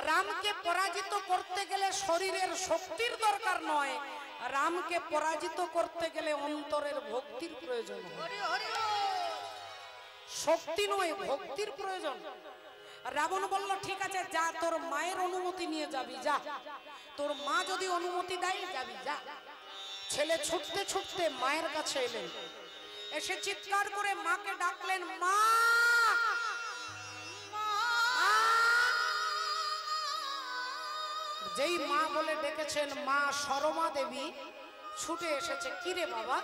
রামকে পরাজিত করতে গেলে শরীরের শক্তির দরকার নয়, রামকে পরাজিত করতে গেলে অন্তরের ভক্তির প্রয়োজন। শক্তি নয়, ভক্তির প্রয়োজন। রাবণ বলল ঠিক আছে যা, তোর মায়ের অনুমতি নিয়ে যাবি, যা, তোর মা যদি অনুমতি দেয় যাবি, যা। ছেলে ছুটতে ছুটতে মায়ের কাছে এলেন, এসে চিৎকার করে মাকে ডাকলেন, মা। যেই মা বলে ডেকেছেন মা সরমা দেবী ছুটে এসেছে। কিরে বাবা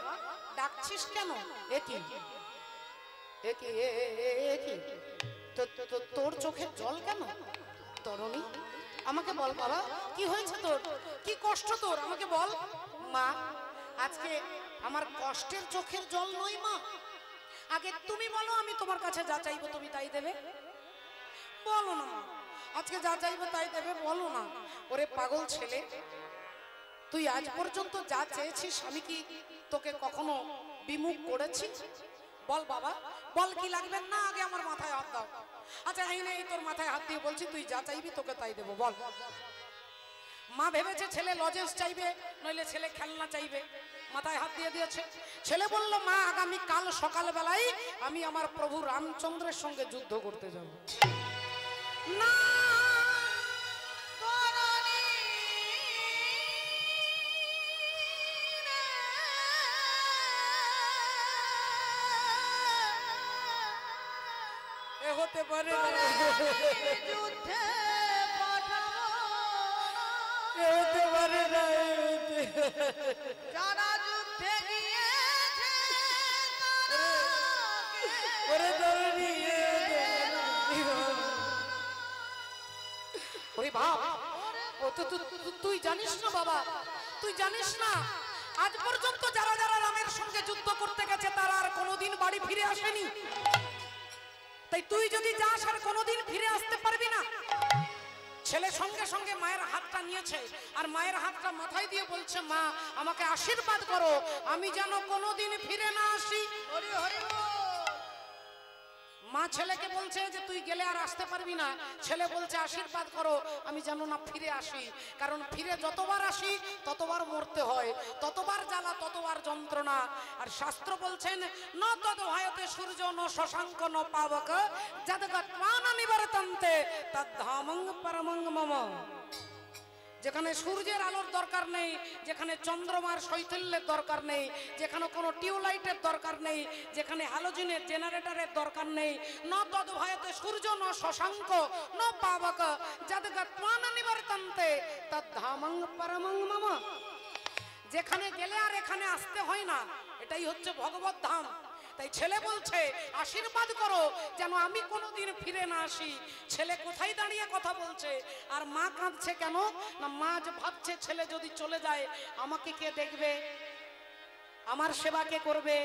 ডাকছিস কেন? একই তোর চোখের জল কেন? তরুণী আমাকে বল বাবা, কি হয়েছে তোর, কি কষ্ট তোর, আমাকে বল। মা আজকে আমার কষ্টের চোখের জল নয় মা, আগে তুমি বলো, আমি তোমার কাছে যা চাইবো তুমি তাই দেবে। বলো না আজকে যা চাইবো তাই দেবে, বলো না। ওরে পাগল ছেলে, তুই আজ পর্যন্ত যা চেয়েছিস আমি কি তোকে কখনো বিমুখ করেছি? বল বাবা বল, কি লাগবে না, আগে আমার মাথায় হাত দাও। আচ্ছা এই নে, তোর মাথায় হাত দিয়ে বলছি তুই যা চাইবি তোকে তাই দেবো, বল। মা ভেবেছে ছেলে লজেন্স চাইবে, নইলে ছেলে খেলনা চাইবে, মাথায় হাত দিয়ে দিয়েছে। ছেলে বলল মা আগামী কাল সকাল বেলায় আমি আমার প্রভু রামচন্দ্রের সঙ্গে যুদ্ধ করতে যাব। না হতে পারে যুদ্ধে হতে পারে না, যারা যুদ্ধে গিয়েছে তুই জানিস না বাবা, তুই জানিস না আজ পর্যন্ত যারা যারা রামের সঙ্গে যুদ্ধ করতে গেছে তারা আর কোনোদিন বাড়ি ফিরে আসেনি। তাই তুই যদি যাস আর কোনোদিন ফিরে আসতে পারবি না। ছেলে সঙ্গে সঙ্গে মায়ের হাতটা নিয়েছে আর মায়ের হাতটা মাথায় দিয়ে বলছে মা আমাকে আশীর্বাদ করো, আমি যেন কোনোদিন ফিরে না আসি। মা ছেলেকে বলছে যে তুই গেলে আর আসতে পারবি না। ছেলে বলছে আশীর্বাদ করো আমি যেন না ফিরে আসি, কারণ ফিরে যতবার আসি ততবার মরতে হয়, ততবার জ্বালা ততবার যন্ত্রণা। আর শাস্ত্র বলছেন ন তদ ভয়তে সূর্য ন শশাঙ্ক ন পাবক যদ্গত্বানা নিবর্তন্তে তদ্ধামং পরমং মম। যেখানে সূর্যের আলোর দরকার নেই, যেখানে চন্দ্রমার শৈথিল্যের দরকার নেই, যেখানে কোনো টিউবলাইটের দরকার নেই, যেখানে হ্যালোজেনের জেনারেটরের দরকার নেই, ন তদ ভয়তে সূর্য ন শশাঙ্ক ন পাবক যদ্গত্বানা নিবর্তন্তে তদ্ধামং পরমং মম। যেখানে গেলে আর এখানে আসতে হয় না, এটাই হচ্ছে ভগবত ধাম। তাই ছেলে বলছে আশীর্বাদ করো যেন আমি কোনোদিন ফিরে না আসি। ছেলে কোথায় দাঁড়িয়ে কথা বলছে আর মা কাঁদছে কেন না, মা যে ভাবছে ছেলে যদি চলে যায় আমাকে কে দেখবে, আমার সেবা কে করবে,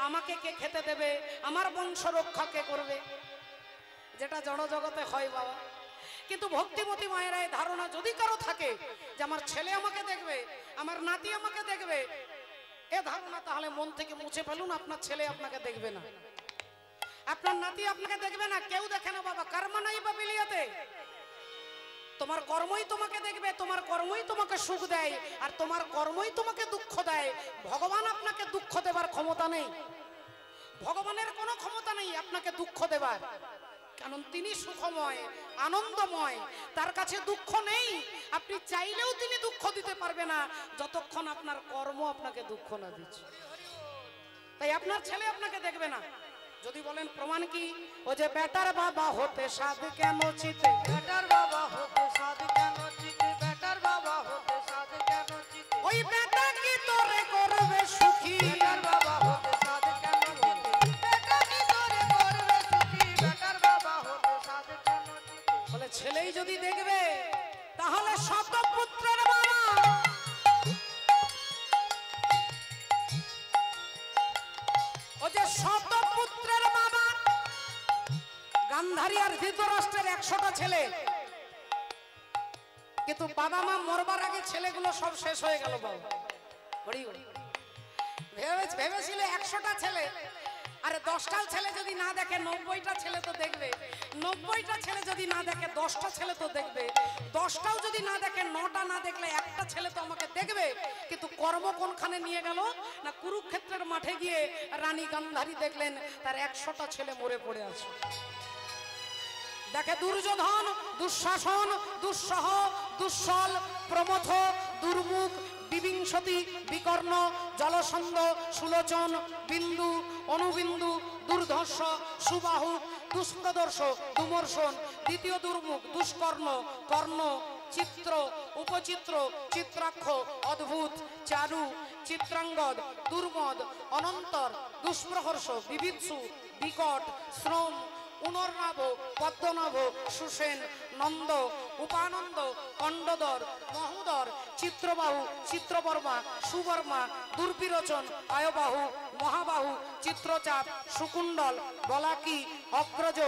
আমাকে কে খেতে দেবে, আমার বংশ রক্ষা কে করবে, যেটা জড় জগতে হয় বাবা। কিন্তু ভক্তিমতী মায়েরা এই ধারণা যদি কারো থাকে যে আমার ছেলে আমাকে দেখবে, আমার নাতি আমাকে দেখবে, এ ধারণা তাহলে মন থেকে মুছে ফেলুন। আপনার ছেলে আপনাকে দেখবে না, আপনার নাতি আপনাকে দেখবে না, কেউ দেখে না বাবা। কর্ম নাই বা বিলিয়াতে, তোমার কর্মই তোমাকে দেখবে, তোমার কর্মই তোমাকে সুখ দেয় আর তোমার কর্মই তোমাকে দুঃখ দেয়। ভগবান আপনাকে দুঃখ দেবার ক্ষমতা নেই, ভগবানের কোনো ক্ষমতা নেই আপনাকে দুঃখ দেবার, কারণ তিনি সুখময় আনন্দময়, তার কাছে দুঃখ নেই। আপনি চাইলেও তিনি দুঃখ দিতে পারবে না যতক্ষণ আপনার কর্ম আপনাকে দুঃখ না দিচ্ছে। তাই আপনার ছেলে আপনাকে দেখবে না। যদি বলেন প্রমাণ কি, ও যে বেটার বাবা হতে সাধ কেন চিতে, বেটার বাবা হতে সাধ কেন চিতে, বেটার বাবা হতে সাধ কেন চিতে, ওই বেটা কি তোরে করবে সুখী, বেটার বাবা হতে সাধ কেন চিতে, বেটা কি তোরে করবে সুখী, বেটার বাবা হতে সাধ কেন চিতে। বলে ছেলেই যদি দেখবে তাহলে শত পুত্রের বাবা, ও যে শত পুত্রের বাবা। গান্ধারী আর ধৃতরাষ্ট্রের 100টা ছেলে, কিন্তু বাবা মা মরবার আগে ছেলেগুলো সব শেষ হয়ে গেল বাবা। ভেবেছিল 100টা ছেলে, আরে 10টাও ছেলে যদি না দেখে 90টা ছেলে তো দেখবে, 90টা ছেলে যদি না দেখে 10টা ছেলে তো দেখবে, 10টাও যদি না দেখে 9টা না দেখলে একটা ছেলে তো আমাকে দেখবে। কিন্তু কর্ম কোনখানে নিয়ে গেল না, কুরুক্ষেত্রের মাঠে গিয়ে রানী গান্ধারী দেখলেন তার 100টা ছেলে মরে পড়ে আছে। দেখে দুর্যোধন, দুঃশাসন, দুঃসহ, দুঃসল, প্রমথ, দুর্মুখ, বিবিংশতি, বিকর্ণ, জলসন্ধ, সুলোচন, বিন্দু, অনুবিন্দু, দুর্ধর্ষ, সুবাহু, দুষ্প্রদর্শ, দুমর্শন, দ্বিতীয় দুর্মুখ, দুষ্কর্ণ, কর্ণ, চিত্র, উপচিত্র, চিত্রাক্ষ, অদ্ভুত, চারু, চিত্রাঙ্গদ, দুর্মদ, অনন্তর, দুষ্প্রহর্ষ, বিবিৎসু, বিকট, শ্রম, উনর্নাভ, পদ্মনাভ, সুসেন, নন্দ, উপানন্দ, কণ্ডদর, মহোদর, চিত্রবাহু, চিত্রবর্মা, সুবর্মা, দুর্বিরোচন, আয়বাহু, মহাবাহু, চিত্রচাপ, সুকুণ্ডল, বলাকি, অগ্রজ,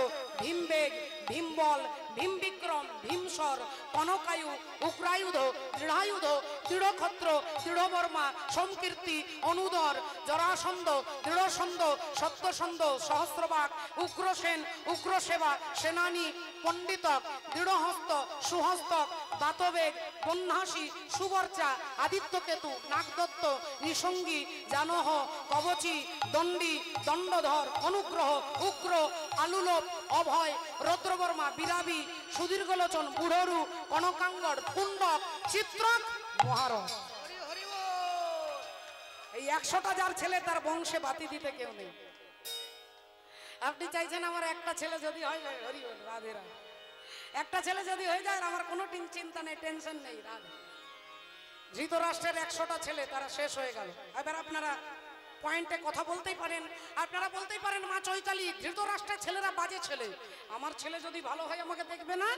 ভীমবেগ, ভীমবল, ভীমবিক্রম, ভীমসর, কনকায়ু, উগ্রায়ুধ, দৃঢ়ায়ুধ, দৃঢ়ক্ষত্র, দৃঢ়বর্মা, সংকীর্তি, অনুদর, জরাসন্ধ, দৃঢ়সন্ধ, সত্যসন্ধ, সহস্রবাক, উগ্রসেন, উগ্রসেবা, সেনানী, পণ্ডিতক, দৃঢ়হস্ত, সুহস্তক, বাতবেগ, বন্যাসী, সুবর্চা, আদিত্যকেতু, নাগদত্ত, নিসঙ্গী, জানহ, কবচী, দণ্ডী, দণ্ডধর, অনুগ্রহ, উগ্র, আলুলোপ, অভয়, রৌদ্রবর্মা, বিরাবী, সুদীর্ঘলোচন, বুড়রু, কনকাঙ্গড়, পুণ্ডক, চিত্রক, মহারথ। এই 100টা যার ছেলে তার বংশে বাতি দিতে কেউ নেই। আপনি চাইছেন আমার একটা ছেলে যদি হয়, হরি বল, রাধে রাধে, একটা ছেলে যদি হয়ে যায় আমার কোনো চিন্তা নেই, টেনশন নেই, রাধে। ধৃতরাষ্ট্রের 100টা ছেলে তারা শেষ হয়ে গেল। এবার আপনারা পয়েন্টে কথা বলতেই পারেন, আপনারা বলতেই পারেন মা চৈতালি ধৃতরাষ্ট্রের ছেলেরা বাজে ছেলে, আমার ছেলে যদি ভালো হয় আমাকে দেখবে না?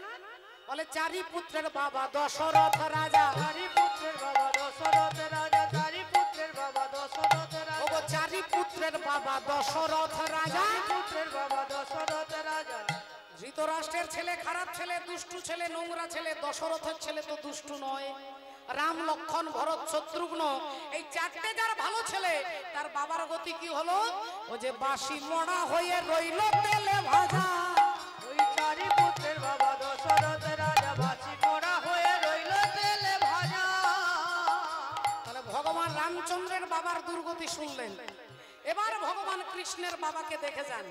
বলে চারি পুত্রের বাবা দশরথ রাজা, চারি পুত্রের বাবা দশরথ রাজা, চারি পুত্রের বাবা দশরথ রাজা, ওগো চারি পুত্রের বাবা দশরথ রাজা, পুত্রের বাবা দশরথ রাজা। ধৃতরাষ্ট্রের ছেলে খারাপ ছেলে, দুষ্টু ছেলে, নোংরা ছেলে। দশরথের ছেলে তো দুষ্টু নয়, রাম, লক্ষণ, ভরত, শত্রুঘ্ন, এই 4টে যার ভালো ছেলে তার বাবার গতি কি হলো? ও যে বাসি মড়া হয়ে রইল তেলে ভাজা। ওই চারি পুত্রের বাবা দশরথ রাজা বাসি মোড়া হয়ে রইল তেলে ভাজা। তাহলে ভগবান রামচন্দ্রের বাবার দুর্গতি শুনলেন। এবার ভগবান কৃষ্ণের বাবাকে দেখে যান,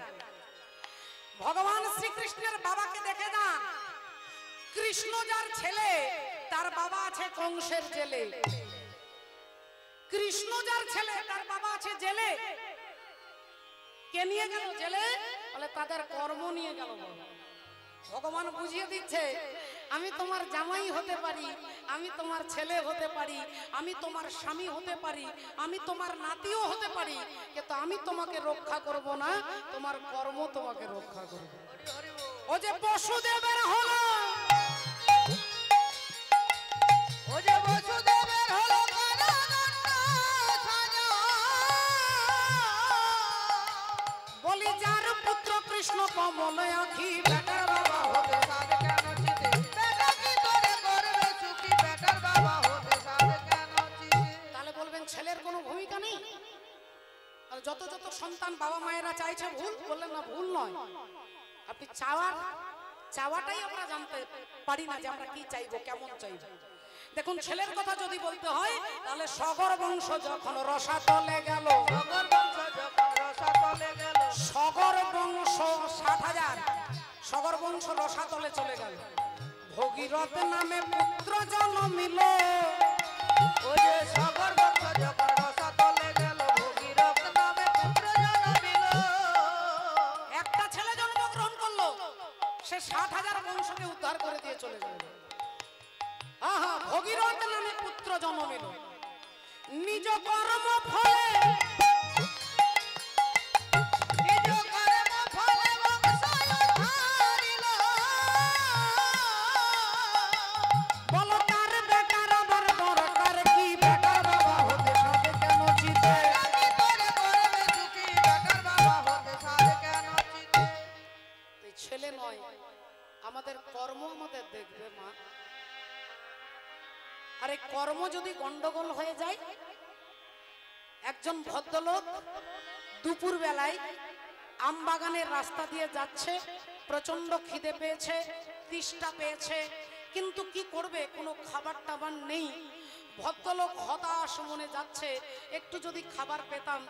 ভগবান শ্রীকৃষ্ণের বাবাকে দেখে যান। কৃষ্ণ যার ছেলে তার বাবা আছে কংসের জেলে। কৃষ্ণ যার ছেলে তার বাবা আছে জেলে। কে নিয়ে গেল জেলে? বলে তাদের কর্ম নিয়ে গেল। ভগবান বুঝিয়ে দিচ্ছে আমি তোমার জামাই হতে পারি, আমি তোমার ছেলে হতে পারি, আমি তোমার স্বামী হতে পারি, আমি তোমার নাতিও হতে পারি, কিন্তু আমি তোমাকে রক্ষা করব না, তোমার কর্ম তোমাকে রক্ষা করবে। ও যে বসুদেবের হলো, ও যে বসুদেবের হলো বলি যার পুত্র কৃষ্ণ কমল আখি, বেটার বাবা হতে সাধ কেন চিতে, বেটা কি করে করবে সুখী, বেটার বাবা হতে সাধ কেন চিতে। তাহলে বলবেন ছেলের কোনো ভূমিকা নেই? আর যত যত সন্তান বাবা মায়েরা চাইছে ভুল, বললেন না ভুল নয়। আপনি চাওয়াটাই আমরা জানতে পারি না যে আমরা কি চাইবো, কেমন চাইবো। দেখুন ছেলের কথা যদি বলতে হয় তাহলে সগর বংশ যখন রসাতলে গেল, সগর বংশ যখন রসাতলে গেল, সগর বংশ 60,000 সগর বংশ রসাতলে চলে গেল। ভগীরথ নামে পুত্র জন্মিল, ও যে সগর বংশ যখন রসাতলে গেল, ভগীরথ নামে পুত্র জন্মিল। একটা ছেলে জন্মগ্রহণ করলো, সে 60,000 বংশকে উদ্ধার করে দিয়ে চলে গেল। আহা, ভগীরথ নামে পুত্র জন্মিল, নিজ কর্ম ফলে নিজ কর্ম ফলে বংশ উদ্ধারিল। বলো তার বেটার আবার দরকার কি, বেটার বাবা হতে সাথে কেন চিতে। কি করে করবে সুখী, বেটার বাবা হতে সাধ কেন চিতে। এই ছেলে নয়, আমাদের কর্ম আমাদের দেখবে মা। আর এই কর্ম যদি গন্ডগোল হয়ে যায়, একজন ভদ্রলোক দুপুর বেলায় আম বাগানের রাস্তা দিয়ে যাচ্ছে, প্রচন্ড খিদে পেয়েছে, তৃষ্ণা পেয়েছে, কিন্তু কি করবে, কোনো খাবার টাবার নেই। ভদ্রলোক হতাশ মনে যাচ্ছে, একটু যদি খাবার পেতাম।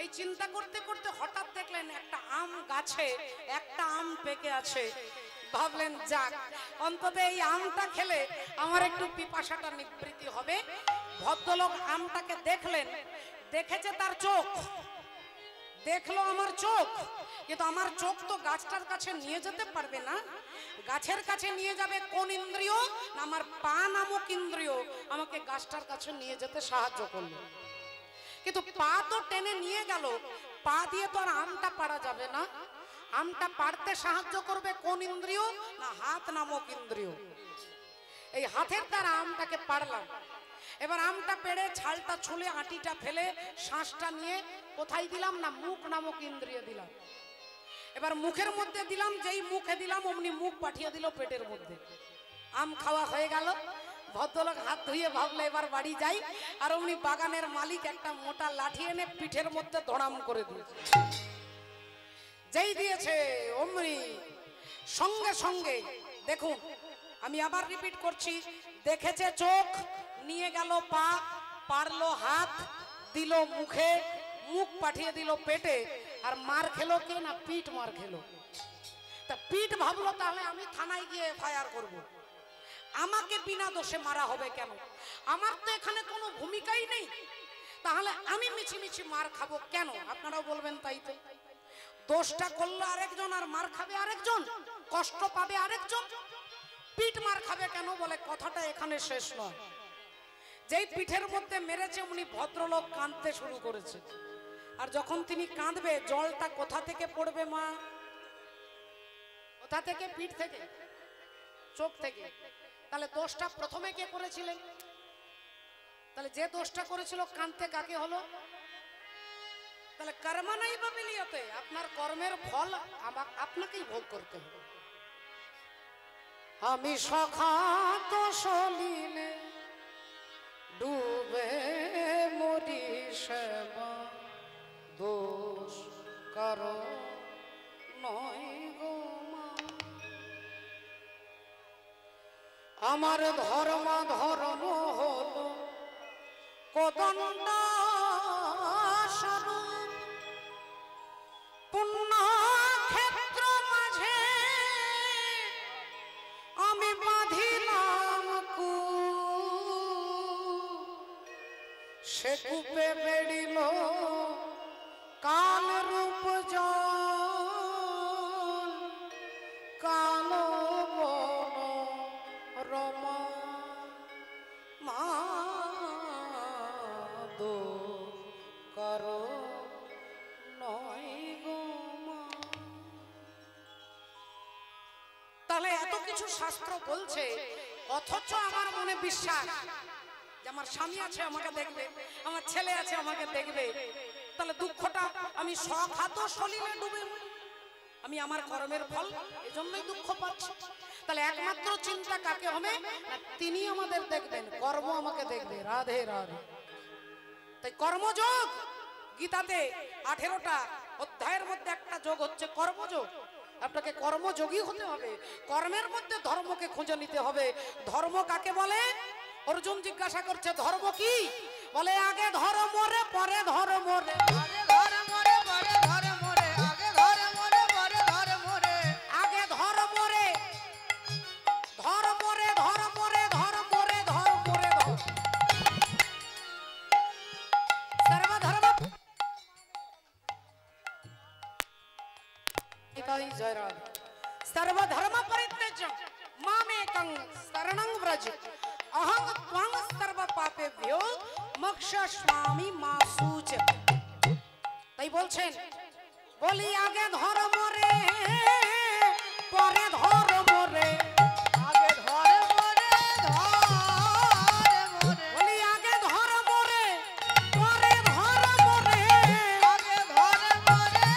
এই চিন্তা করতে করতে হঠাৎ দেখলেন একটা আম গাছে একটা আম পেকে আছে। ভাবলেন যাক, অন্তত এই আমটা খেলে আমার একটু পিপাসাটা নিবৃত্তি হবে। ভদ্রলোক আমটাকে দেখলেন, দেখেছে তার চোখ, দেখলো আমার চোখ, কিন্তু আমার চোখ তো গাছটার কাছে নিয়ে যেতে পারবে না। গাছের কাছে নিয়ে যাবে কোন ইন্দ্রিয় না, আমার পা নামক ইন্দ্রিয় আমাকে গাছটার কাছে নিয়ে যেতে সাহায্য করলো। কিন্তু পা তো টেনে নিয়ে গেল, পা দিয়ে তো আর আমটা পাড়া যাবে না। আমটা পাড়তে সাহায্য করবে কোন ইন্দ্রিয় না, হাত নামক ইন্দ্রিয়। এই হাতের দ্বারা আমটাকে পাড়লাম। এবার আমটা পেড়ে ছালটা ছুলে আটিটা ফেলে শ্বাসটা নিয়ে কোথায় দিলাম না, মুখ নামক ইন্দ্রিয় দিলাম। এবার মুখের মধ্যে দিলাম, যেই মুখে দিলাম অমনি মুখ পাঠিয়ে দিল পেটের মধ্যে। আম খাওয়া হয়ে গেল। ভদ্রলোক হাত ধুয়ে ভাবলে এবার বাড়ি যাই, আর অমনি বাগানের মালিক একটা মোটা লাঠি এনে পিঠের মধ্যে ধড়াম করে দিয়েছে। যেই দিয়েছে অমনি সঙ্গে সঙ্গে দেখুন, আমি আবার রিপিট করছি, দেখেছে চোখ, নিয়ে গেল পা, পারলো হাত, দিল মুখে, মুখ পাঠিয়ে দিল পেটে। আর মার খেলো কে না, পিঠ মার খেলো। তা পিঠ ভাবলো তাহলে আমি থানায় গিয়ে এফআইআর করব। আমাকে বিনা দোষে মারা হবে কেন? আমার তো এখানে কোনো ভূমিকাই নেই, তাহলে আমি মিছিমিছি মার খাবো কেন? আপনারাও বলবেন তাই তো। দোষটা করলো আরেকজন আর মার খাবে আরেকজন, কষ্ট পাবে আরেকজন। পিঠ মার খাবে কেন? বলে কথাটা এখানে শেষ নয়। যেই পিঠের মধ্যে মেরেছে উনি ভদ্রলোক কাঁদতে শুরু করেছে। আর যখন তিনি কাঁদবে, জলটা কোথা থেকে পড়বে মা? কোথা থেকে? পিঠ থেকে, চোখ থেকে। তাহলে দোষটা প্রথমে কে করেছিলেন? তাহলে যে দোষটা করেছিল কাঁদতে কাকে হলো? তাহলে কর্ম নাই বা বিলিয়তে, আপনার কর্মের ফল আপনাকেই ভোগ করতে হবে। আমি সখাত সলিলে ডুবে মরি সেবা, দোষ কারো নয় গো মা। আমার ধর্ম ধর্ম হলো কোদণ্ড স্বরূপ, পুণ্য ক্ষেত্র মাঝে আমি বাঁধিলাম কূপ। সে কূপে বেড়িল কাল রূপ জল, কালো বন রমা মা দো করো নয় গো মা। তাহলে এত কিছু শাস্ত্র বলছে, অথচ আমার মনে বিশ্বাস যে আমার স্বামী আছে আমাকে দেখবে, আমার ছেলে আছে আমাকে দেখবে। তাহলে দুঃখটা আমি সখাত সলিলে ডুবে, আমি আমার কর্মের ফল এজন্যই দুঃখ পাচ্ছি। তাহলে একমাত্র চিন্তা কাকে হবে না, তিনি আমাদের দেখবেন, কর্ম আমাকে দেখবে। রাধে রাধে। তাই কর্মযোগ, গীতাতে 18টা অধ্যায়ের মধ্যে একটা যোগ হচ্ছে কর্মযোগ। আপনাকে কর্মযোগী হতে হবে, কর্মের মধ্যে ধর্মকে খুঁজে নিতে হবে। ধর্ম কাকে বলে? অর্জুন জিজ্ঞাসা করছে ধর্ম কি? বলে আগে ধর্ম রে পরে ধর্ম রে, আগে ধর্ম রে পরে ধর্ম রে, আগে ধর্ম রে পরে ধর্ম রে, আগে ধর্ম রে, ধর্ম রে, ধর্ম রে, ধর্ম রে, ধর্ম রে, সর্বধর্ম ইতাই জয় রাধে। সর্বধর্ম পরিত্যাজ্যং মামেকং শরণং ব্রজ, अहं त्वं सर्व पापेभ्यो मोक्षयिष्यामि मा शुच। তাই বলছেন, বলি আগে ধর্ম রে পরে ধর্ম রে, আগে ধর্ম রে ধর্ম রে, বলি আগে ধর্ম রে পরে ধর্ম রে, আগে ধর্ম রে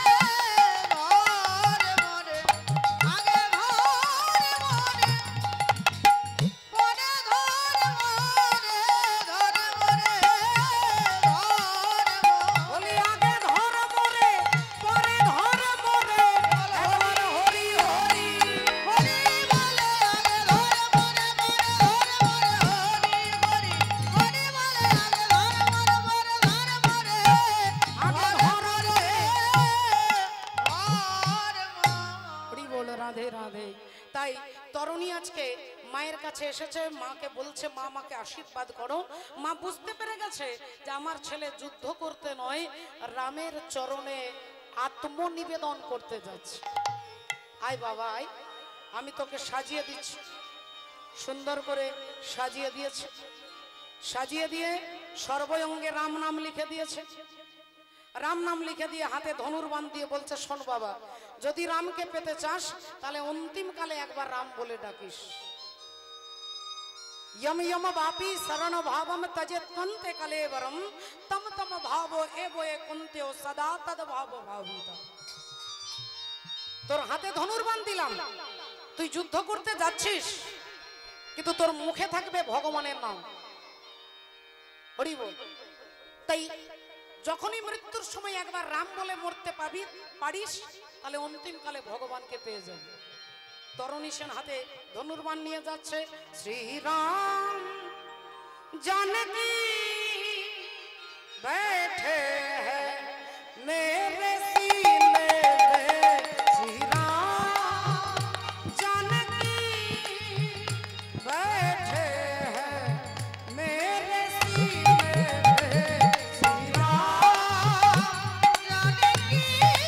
ধর্ম রে, আগে ধর্ম রে পরে ধর্ম রে, ধর্ম রে ধর্ম, বলি আগে ধর্ম রে মায়ের কাছে এসেছে, মাকে বলছে মা আমাকে আশীর্বাদ করো। মা বুঝতে পেরে গেছে যে আমার ছেলে যুদ্ধ করতে নয়, রামের চরণে আত্মনিবেদন করতে যাচ্ছে। আয় বাবা আয়, আমি তোকে সাজিয়ে দিচ্ছি। সুন্দর করে সাজিয়ে দিয়েছে, সাজিয়ে দিয়ে সর্বঙ্গে রাম নাম লিখে দিয়েছে। রাম নাম লিখে দিয়ে হাতে ধনুর্বাণ দিয়ে বলছে শোন বাবা, যদি রামকে পেতে চাস তাহলে অন্তিম কালে একবার রাম বলে ডাকিস। यम यम वापी शरण भावम तजे तंते कलेवरम तम तम भावो एवो ए कुंत्यो सदा तद भाव भाविता। তোর হাতে ধনুর্বাণ দিলাম, তুই যুদ্ধ করতে যাচ্ছিস, কিন্তু তোর মুখে থাকবে ভগবানের নাম। হরি বল। তাই যখনই মৃত্যুর সময় একবার রাম বলে মরতে পারিস, তাহলে অন্তিম কালে ভগবানকে পেয়ে যাবে। তরুণী সেন হাতে ধনুর্বাণ নিয়ে যাচ্ছে। শ্রীরাম জানকী बैठे हैं मेरे सीने में, श्रीराम जानकी बैठे हैं मेरे सीने में, श्रीराम जानकी बैठे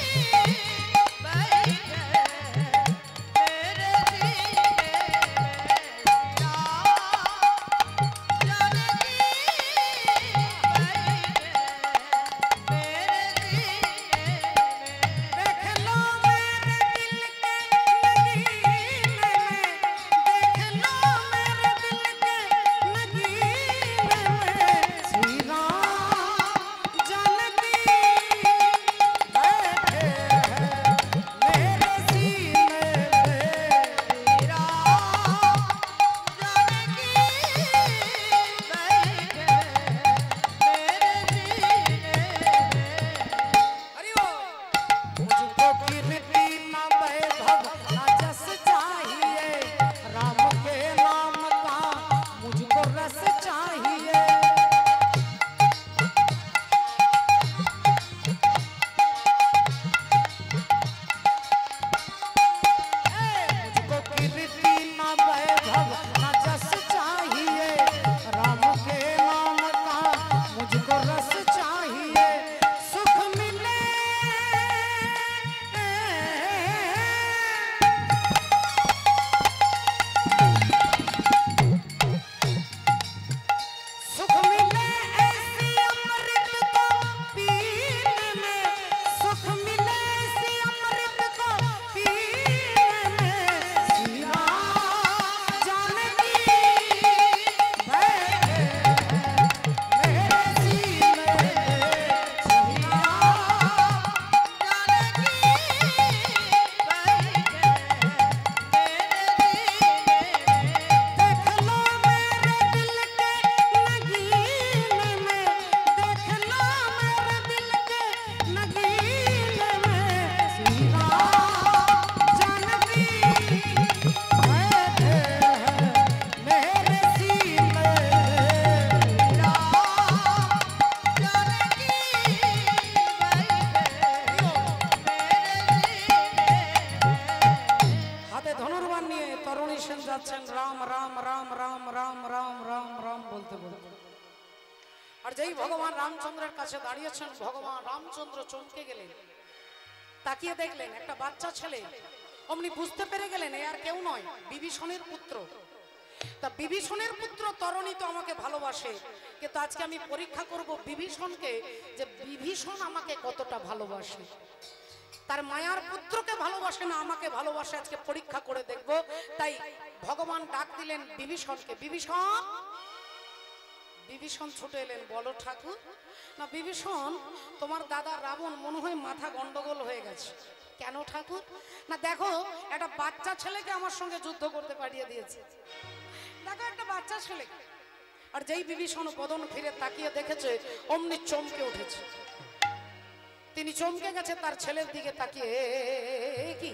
যাচ্ছেন রাম রাম রাম রাম রাম রাম রাম রাম বলতে বলতে। আর যেই ভগবান রামচন্দ্রের কাছে দাঁড়িয়েছেন, ভগবান রামচন্দ্র চমকে গেলেন, তাকিয়ে দেখলেন একটা বাচ্চা ছেলে। অমনি বুঝতে পেরে গেলেন এ আর কেউ নয়, বিভীষণের পুত্র। তা বিভীষণের পুত্র তরণী তো আমাকে ভালোবাসে, কিন্তু আজকে আমি পরীক্ষা করব বিভীষণকে, যে বিভীষণ আমাকে কতটা ভালোবাসে। তার মায়ার পুত্রকে ভালোবাসে না, আমাকে ভালোবাসে, আজকে পরীক্ষা করে দেখব। তাই ভগবান ডাক দিলেন বিভীষণকে, বিভীষণ। বিভীষণ ছুটে এলেন, বলো ঠাকুর। না বিভীষণ, তোমার দাদা রাবণ মনে হয় মাথা গন্ডগোল হয়ে গেছে। কেন ঠাকুর? না দেখো একটা বাচ্চা ছেলেকে আমার সঙ্গে যুদ্ধ করতে পাঠিয়ে দিয়েছে। দেখো একটা বাচ্চা ছেলে। আর যেই বিভীষণ বদন ফিরে তাকিয়ে দেখেছে, অমনি চমকে উঠেছে। তিনি চমকে গেছে তার ছেলের দিকে তাকিয়ে, কি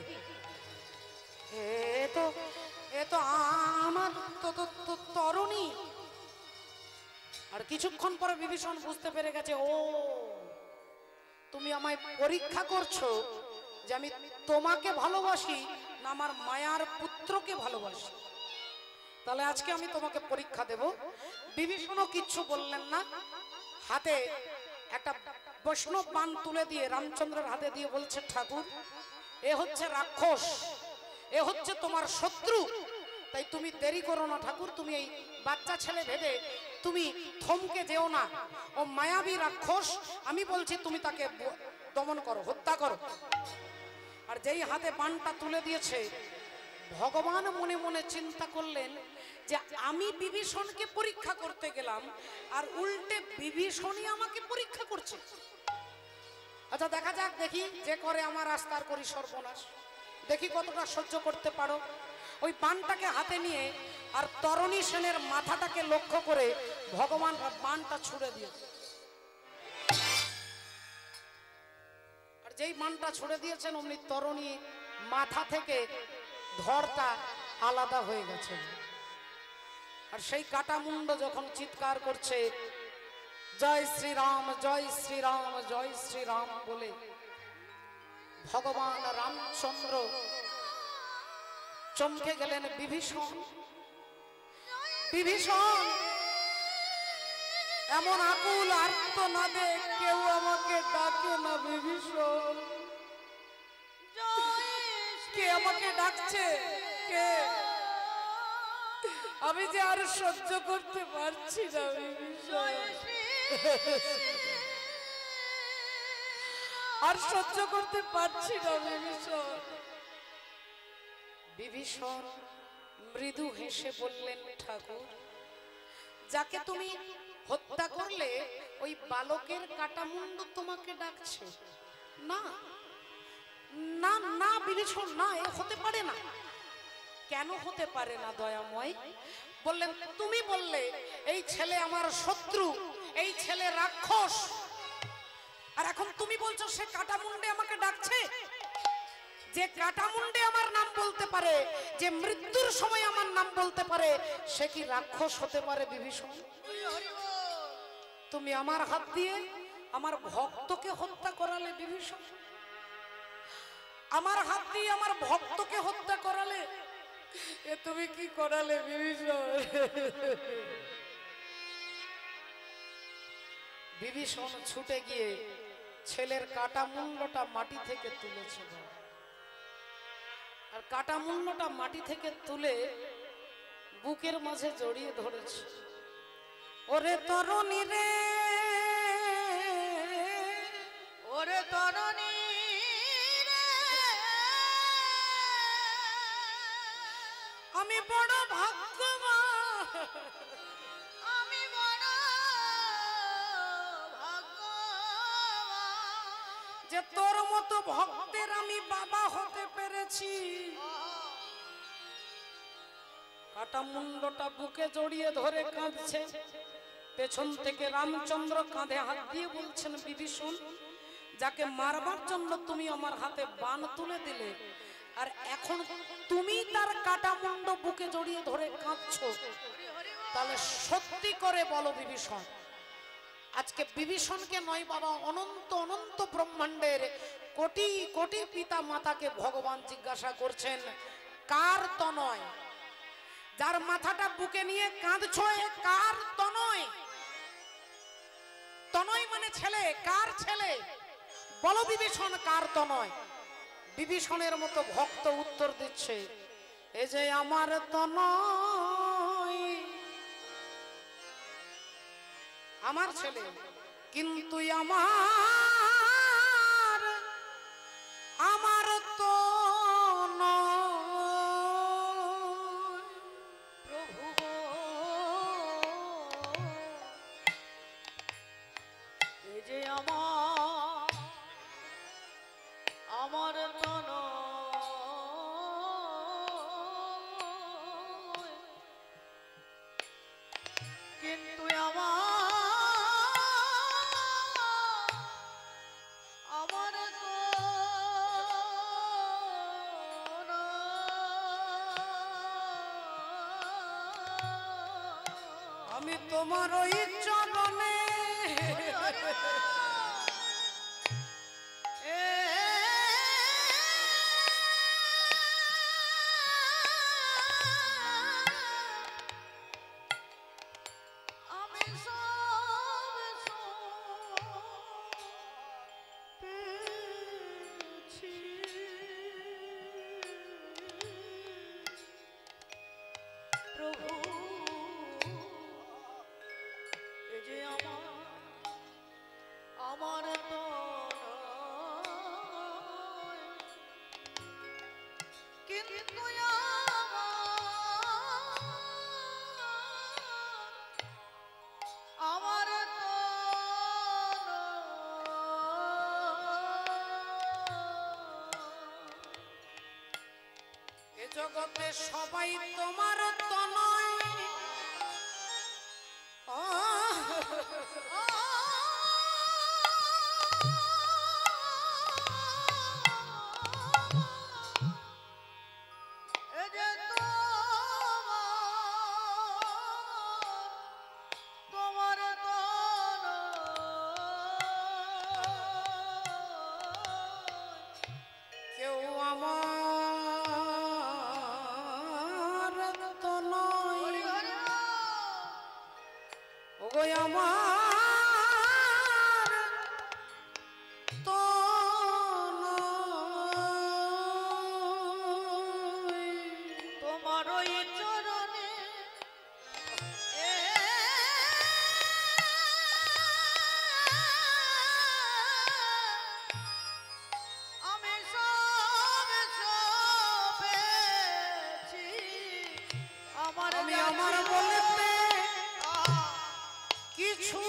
এ তো আমার তরুণী। আর কিছুক্ষণ পরে বিভীষণ বুঝতে পেরে গেছে, ও তুমি আমায় পরীক্ষা করছো যে আমি তোমাকে ভালোবাসি না আমার মায়ার পুত্রকে ভালোবাসি। তাহলে আজকে আমি তোমাকে পরীক্ষা দেব। বিভীষণও কিচ্ছু বললেন না, হাতে একটা বৈষ্ণব বাণ তুলে দিয়ে রামচন্দ্রের হাতে দিয়ে বলছে, ঠাকুর এ হচ্ছে রাক্ষস, এ হচ্ছে তোমার শত্রু, তাই তুমি দেরি করো না ঠাকুর, তুমি এই বাচ্চা ছেলে ভেবে তুমি থমকে যেও না, ও মায়াবী রাক্ষস, আমি বলছি তুমি তাকে দমন করো, হত্যা করো। আর যেই হাতে বাণটা তুলে দিয়েছে, ভগবান মনে মনে চিন্তা করলেন যে আমি বিভীষণকে পরীক্ষা করতে গেলাম আর উল্টে বিভীষণই আমাকে পরীক্ষা করছে। আচ্ছা দেখা যাক, দেখি যে করে আমার রাস্তার করি সর্বনাশ, দেখি কতটা সহ্য করতে পারো। ওই বাণটাকে হাতে নিয়ে আর তরণী সেনের মাথাটাকে লক্ষ্য করে ভগবান বাণটা ছুড়ে দিয়েছে। আর যেই বাণটা ছুড়ে দিয়েছেন অমনি তরণী মাথা থেকে ধরটা আলাদা হয়ে গেছে। আর সেই কাটা মুন্ড যখন চিৎকার করছে জয় শ্রীরাম জয় শ্রীরাম জয় শ্রীরাম বলে, ভগবান রামচন্দ্র চমকে গেলেন। বিভীষণ, বিভীষণ এমন আকুল আর্তনাদে কেউ আমাকে ডাকে না, বিভীষণ কে আমাকে ডাকছে, কে? আমি যে আর সহ্য করতে পারছি না বিভীষণ, আর সহ্য করতে পারছি না বিভীষণ। বিভীষণ মৃদু হেসে বললেন, ঠাকুর যাকে তুমি হত্যা করলে ওই বালকের কাটা মুন্ড তোমাকে ডাকছে? না না না বিভীষণ, না, এ হতে পারে না। কেন হতে পারে না দয়াময়? বললেন, তুমি বললে এই ছেলে আমার শত্রু, এই ছেলে রাক্ষস, আর এখন তুমি বলছো সে কাটা মুন্ডে আমাকে ডাকছে। যে কাটা মুন্ডে আমার নাম বলতে পারে, যে মৃত্যুর সময় আমার নাম বলতে পারে, সে কি রাক্ষস হতে পারে বিভীষণ? তুমি আমার হাত দিয়ে আমার ভক্তকে হত্যা করালে বিভীষণ, আমার হাত দিয়ে আমার ভক্তকে হত্যা করালে, এ তুমি কি করালে বিভীষণ? বিভীষণ ছুটে গিয়ে ছেলের কাটা মুন্ডটা মাটি থেকে তুলেছে, আর কাটা মুন্ডটা মাটি থেকে তুলে বুকের মাঝে জড়িয়ে ধরেছে। ওরে তরুণী রে, ওরে তরুণী রে, আমি বড় ভাগ্যবান, আমি বড় ভাগ্যবান যে তোর মতো ভক্তের আমি বাবা হতে পেরেছি। কাটা মুন্ডটা বুকে জড়িয়ে ধরে কাঁদছে, পেছন থেকে রামচন্দ্র কাঁধে হাত দিয়ে বলছেন, বিভীষণ যাকে মারবার জন্য তুমি আমার হাতে বাণ তুলে দিলে, আর এখন তুমি তার কাটা মুন্ড বুকে জড়িয়ে ধরে কাঁদছো, তাহলে সত্যি করে বলো বিভীষণ, আজকে বিভীষণকে নয় বাবা, অনন্ত অনন্ত ব্রহ্মাণ্ডের কোটি কোটি পিতা মাতাকে ভগবান জিজ্ঞাসা করছেন, কার তনয়? যার মাথাটা বুকে নিয়ে কাঁদছো, কার তনয়? তনয় মানে ছেলে, কার ছেলে? বলো বিভীষণ, কার তনয়? বিভীষণের মতো ভক্ত উত্তর দিচ্ছে, এ যে আমার তনয়, আমার ছেলে, কিন্তু আমার তো প্রভু এই যে আমার তন, কিন্তু আমার আমি তোমার ওই চরণে সবাই তোমার তনয় কেউ আমার তনয় ওগো আমার তনয় তোমার ওই চরণে আমি সবেছি আমার আমি আমার বলতে কিছু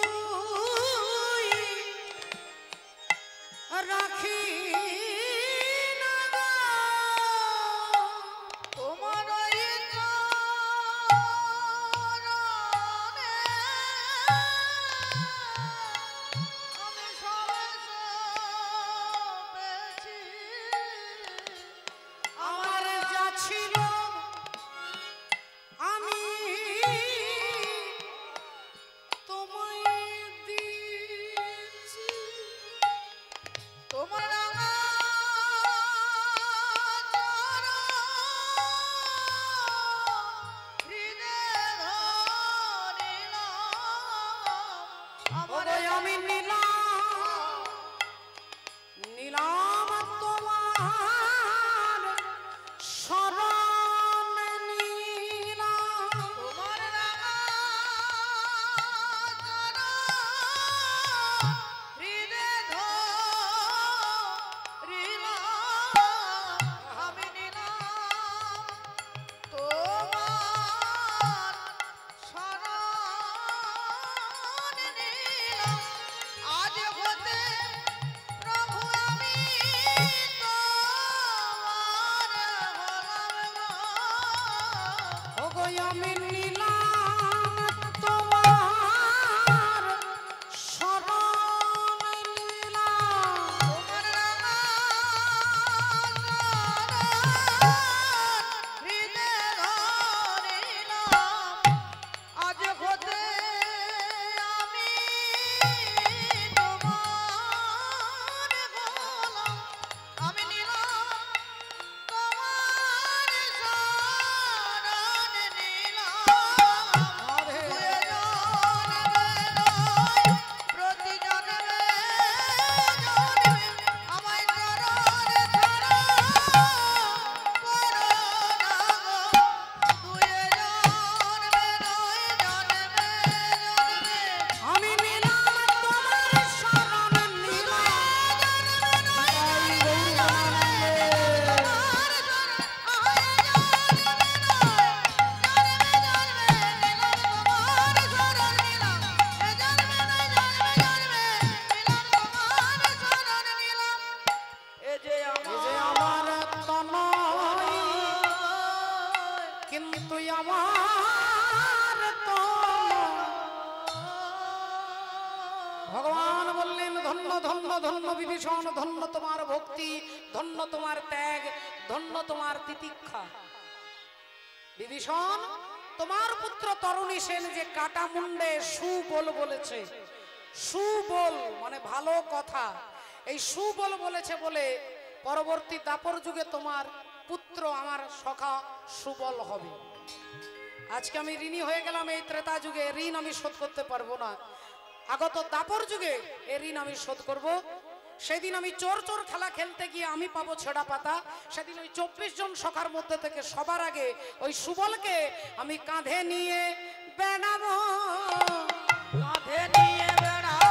রাখি না গো। তোমার ওই চরণে আমি সবেছি আমার যা ছিল আমি তোমায় দিয়েছি। তোমার ওগো আমি নিলাম নিলাম তোমার শরণ নিলাম। আমি নিলাম তোমার শরণ নিলাম আজ হতে প্রভু আমি তোমার হলাম গো। ওগো আমি নিলাম তোমার শরণ নিলাম। আজ হতে আমি তোমার গোলাম আমি নিলাম তোমার শরণ নিলাম প্রতি জন্মে আমায় চরণ ছাড়া করো না গো। দুয়ে জন্মে নয় জন্মে জন্মে আমি নিলাম তোমার শরণ নিলাম। এই যে আমার তনয় কিন্তু আমার ভগবান বললেন ধন্য ধন্য ধন্য বিভীষণ, ধন্য তোমার ভক্তি, ধন্য তোমার ত্যাগ, ধন্য তোমার তিতিক্ষা। বিভীষণ, তোমার পুত্র তরুণী সেন যে কাটা মুন্ডে সুবল বলেছে, সুবল মানে ভালো কথা, এই সুবল বলেছে বলে পরবর্তী দাপর যুগে তোমার পুত্র আমার সখা সুবল হবে। আজকে আমি ঋণী হয়ে গেলাম এই ত্রেতা যুগে, ঋণ আমি শোধ করতে পারবো না। আগত দাপর যুগে এই ঋণ আমি শোধ করব। সেদিন আমি চোর চোর খেলা খেলতে গিয়ে আমি পাবো ছেঁড়া পাতা। সেদিন ওই 24 জন সখার মধ্যে থেকে সবার আগে ওই সুবলকে আমি কাঁধে নিয়ে বেড়াবো, কাঁধে নিয়ে বেড়াবো,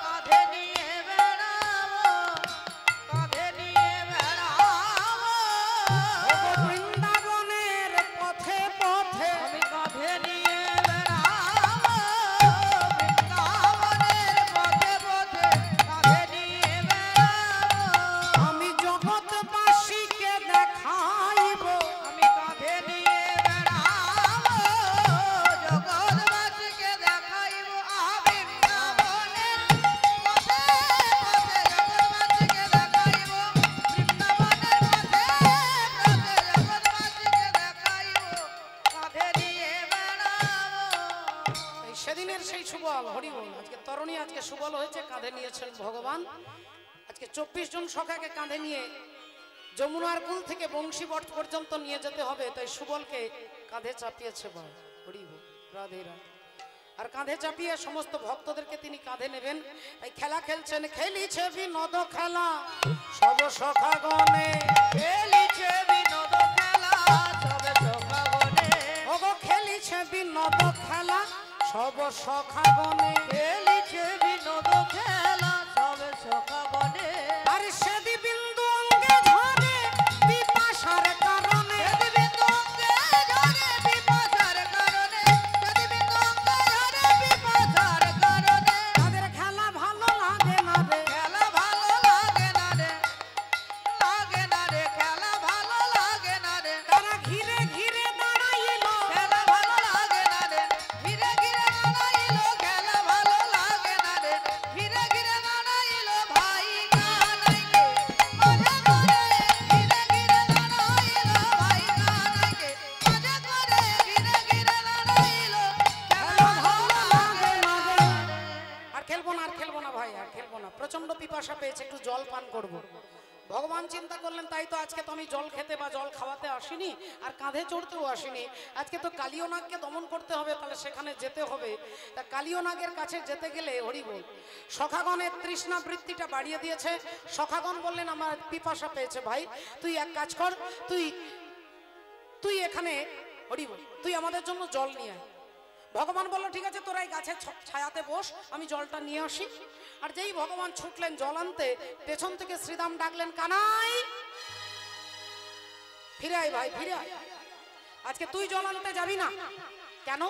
কাঁধে নিয়ে বেড়াবো, কাঁধে নিয়ে বেড়াবো। ওগো বৃন্দাবনের পথে পথে আমি কাঁধে নিয়ে বেড়াবো, বৃন্দাবনের পথে পথে কাঁধে নিয়ে বেড়াবো। আমি জগৎবাসীকে দেখাই সেদিনের সেই সুবল হরিবল আজকে তরুণী আজকে সুবল হয়েছে, কাঁধে নিয়েছেন ভগবান। আজকে 24 জন সখাকে কাঁধে নিয়ে যমুনার কুল থেকে বংশীবট পর্যন্ত নিয়ে যেতে হবে, তাই সুবলকে কাঁধে চাপিয়েছে বল হরিবল রাধে রাধে। আর কাঁধে চাপিয়ে সমস্ত ভক্তদেরকে তিনি কাঁধে নেবেন। তাই খেলা খেলছেন, খেলিছে বিনোদ খেলা সব সখাগণে, খেলিছে বিনোদ খেলা সবে সখাগণে, ওগো খেলিছে বিনোদ খেলা সব সখাগণে, খেলিছে বিনোদ খেলা সবে সখাগণে। আর সেদি বিন্দু অঙ্গে ঝরে পিপাসার কারণে, যদি বিন্দু অঙ্গে ঝরে পিপাসার কারণে, যদি বিন্দু অঙ্গে ঝরে পিপাসার কারণে, তাদের খেলা ভালো লাগে না রে, খেলা ভালো লাগে না রে, লাগে না রে, খেলা ভালো লাগে না রে, তারা ঘিরে ঘিরে দাঁড়াইল, খেলা ভালো লাগে না রে, ঘিরে ঘিরে দাঁড়াইলো, খেলা ভালো লাগে না রে, ঘিরে ঘিরে দাঁড়াইলো ভাই কানাইকে মাঝে করে, ঘিরে ঘিরে দাঁড়াইলো ভাই কানাইকে মাঝে করে, ঘিরে ঘিরে দাঁড়াইলো, খেলা ভালো লাগে না রে। আর খেলবো না, আর খেলবো না ভাই, আর খেলবো না, প্রচন্ড পিপাসা পেয়েছে, একটু জল পান করব। ভগবান চিন্তা করলেন তাই তো আজকে তো আমি জল খেতে বা জল খাওয়াতে আসিনি, আর কাঁধে চড়তেও আসিনি, আজকে তো কালীয় নাগকে দমন করতে হবে, তাহলে সেখানে যেতে হবে। তা কালীয় নাগের কাছে যেতে গেলে হরিবল সখাগণের তৃষ্ণা বৃত্তিটা বাড়িয়ে দিয়েছে। সখাগণ বললেন আমার পিপাসা পেয়েছে ভাই, তুই এক কাজ কর, তুই এখানে হরিবল তুই আমাদের জন্য জল নিয়ে আয়। ভগবান বলল ঠিক আছে, তোরা এই গাছের ছায়াতে বস, আমি জলটা নিয়ে আসি। আর যেই ভগবান ছুটলেন জল আনতে, পেছন থেকে শ্রীরাম ডাকলেন, কানাই ফিরে আয় ভাই, ফিরে আয়, আজকে তুই জল আনতে যাবি না। কেন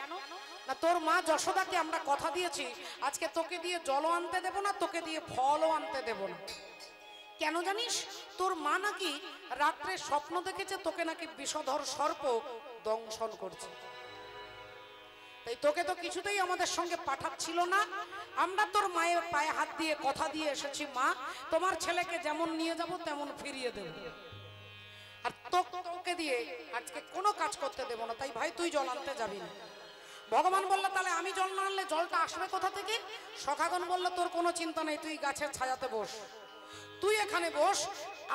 না, তোর মা যশোদাকে আমরা কথা দিয়েছি আজকে তোকে দিয়ে জলও আনতে দেব না, তোকে দিয়ে ফলও আনতে দেব না। কেন জানিস, তোর মা নাকি রাত্রে স্বপ্ন দেখেছে তোকে নাকি বিষধর সর্প দংশন করছে, তাই তোকে তো কিছুতেই আমাদের সঙ্গে পাঠাচ্ছিল না। আমরা তোর মায়ের পায়ে হাত দিয়ে কথা দিয়ে এসেছি, মা তোমার ছেলেকে যেমন নিয়ে যাব তেমন ফিরিয়ে দেব, আর তোকে দিয়ে আজকে কোনো কাজ করতে দেব না, তাই ভাই তুই জল আনতে যাবি না। ভগবান বলল তাহলে আমি জল না আনলে জলটা আসবে কোথা থেকে? সখাগণ বলল তোর কোনো চিন্তা নেই, তুই গাছের ছায়াতে বস, তুই এখানে বস,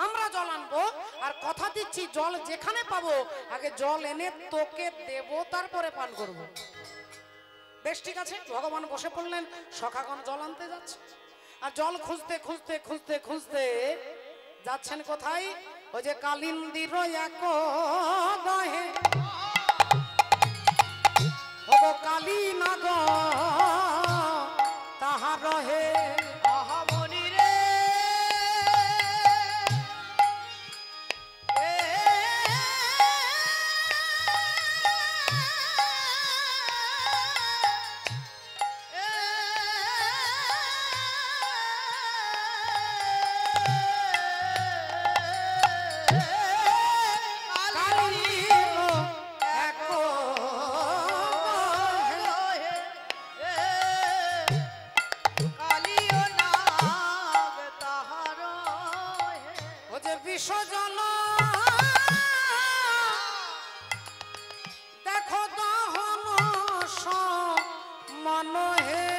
আমরা জল আনবো, আর কথা দিচ্ছি জল যেখানে পাবো আগে জল এনে তোকে দেব, তারপরে পান করবো। বেশ ঠিক আছে, ভগবান বসে পড়লেন, সখাগণ জল আনতে যাচ্ছে। আর জল খুঁজতে খুঁজতে খুঁজতে খুঁজতে যাচ্ছেন কোথায়? ওই যে কালিন্দির এক গাহে, ওগো কালী নাগ তাহার রহে, আহামনি রে বিশ্বজন দেখো দহন মনহে,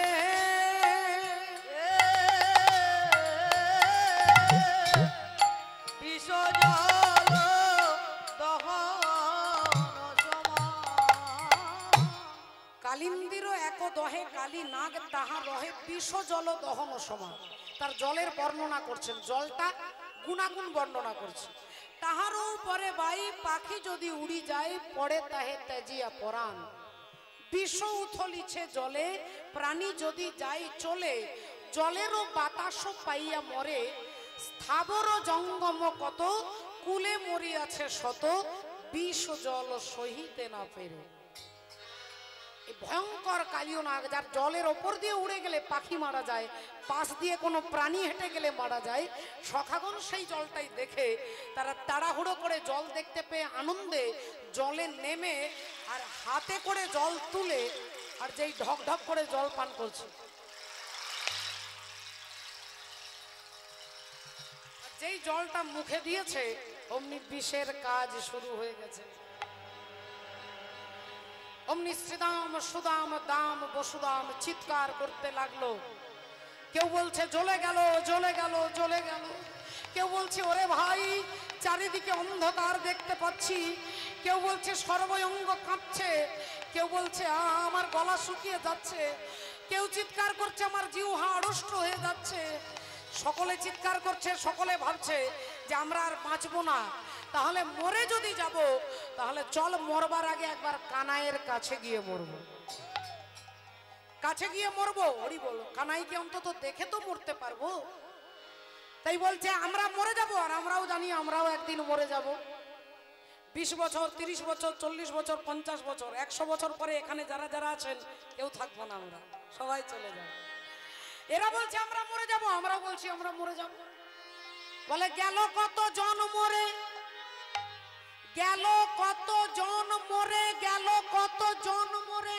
কালিন্দির এক দহে কালী নাগ তাহার রহে বিষ জল দহন সমান। তার জলের বর্ণনা করছেন, জলটা গুণাগুণ বর্ণনা করছে। তাহারও পরে বাই পাখি যদি উড়ি যায় পড়ে তাহে তেজিয়া পরাণ, বিষ উথলিছে জলে প্রাণী যদি যায় চলে, জলেরও বাতাসও পাইয়া মরে, স্থাবর জঙ্গম কত কুলে মরিয়াছে শত, বিষ জল সহিতে না পেরে। ভয়ঙ্কর কালীয় নাগ, যার জলের ওপর দিয়ে উড়ে গেলে পাখি মারা যায়, পাশ দিয়ে কোনো প্রাণী হেঁটে গেলে মারা যায়। সখাগণ সেই জলটাই দেখে তারা তাড়াহুড়ো করে জল দেখতে পেয়ে আনন্দে জলে নেমে আর হাতে করে জল তুলে আর যেই ঢক ঢক করে জল পান করছে, যেই জলটা মুখে দিয়েছে অমনি বিষের কাজ শুরু হয়ে গেছে। অমনি শ্রীদাম সুদাম দাম বসুদাম চিৎকার করতে লাগলো। কেউ বলছে জ্বলে গেল, জ্বলে গেল, জ্বলে গেল। কেউ বলছে ওরে ভাই চারিদিকে অন্ধকার দেখতে পাচ্ছি। কেউ বলছে সর্বঙ্গ কাঁপছে। কেউ বলছে আমার গলা শুকিয়ে যাচ্ছে। কেউ চিৎকার করছে আমার জিহ্বা আড়ষ্ট হয়ে যাচ্ছে। সকলে চিৎকার করছে, সকলে ভাবছে যে আমরা আর বাঁচবো না। তাহলে মরে যদি যাব তাহলে চল মরবার আগে একবার কানাইয়ের কাছে গিয়ে মরবো, কাছে গিয়ে মরবো। হরি বল, কানাইকে অন্তত দেখে তো মরতে পারবো। তাই বলছে আমরা মরে যাব, আর আমরাও জানি আমরাও একদিন মরে যাব। 20 বছর, 30 বছর, 40 বছর, 50 বছর, 100 বছর পরে এখানে যারা যারা আছেন কেউ থাকবো না, আমরা সবাই চলে যাব। এরা বলছে আমরা মরে যাব, আমরাও বলছি আমরা মরে যাব। বলে গেল কত জন মরে, গেল কত জন মরে, গেল কত জন মরে,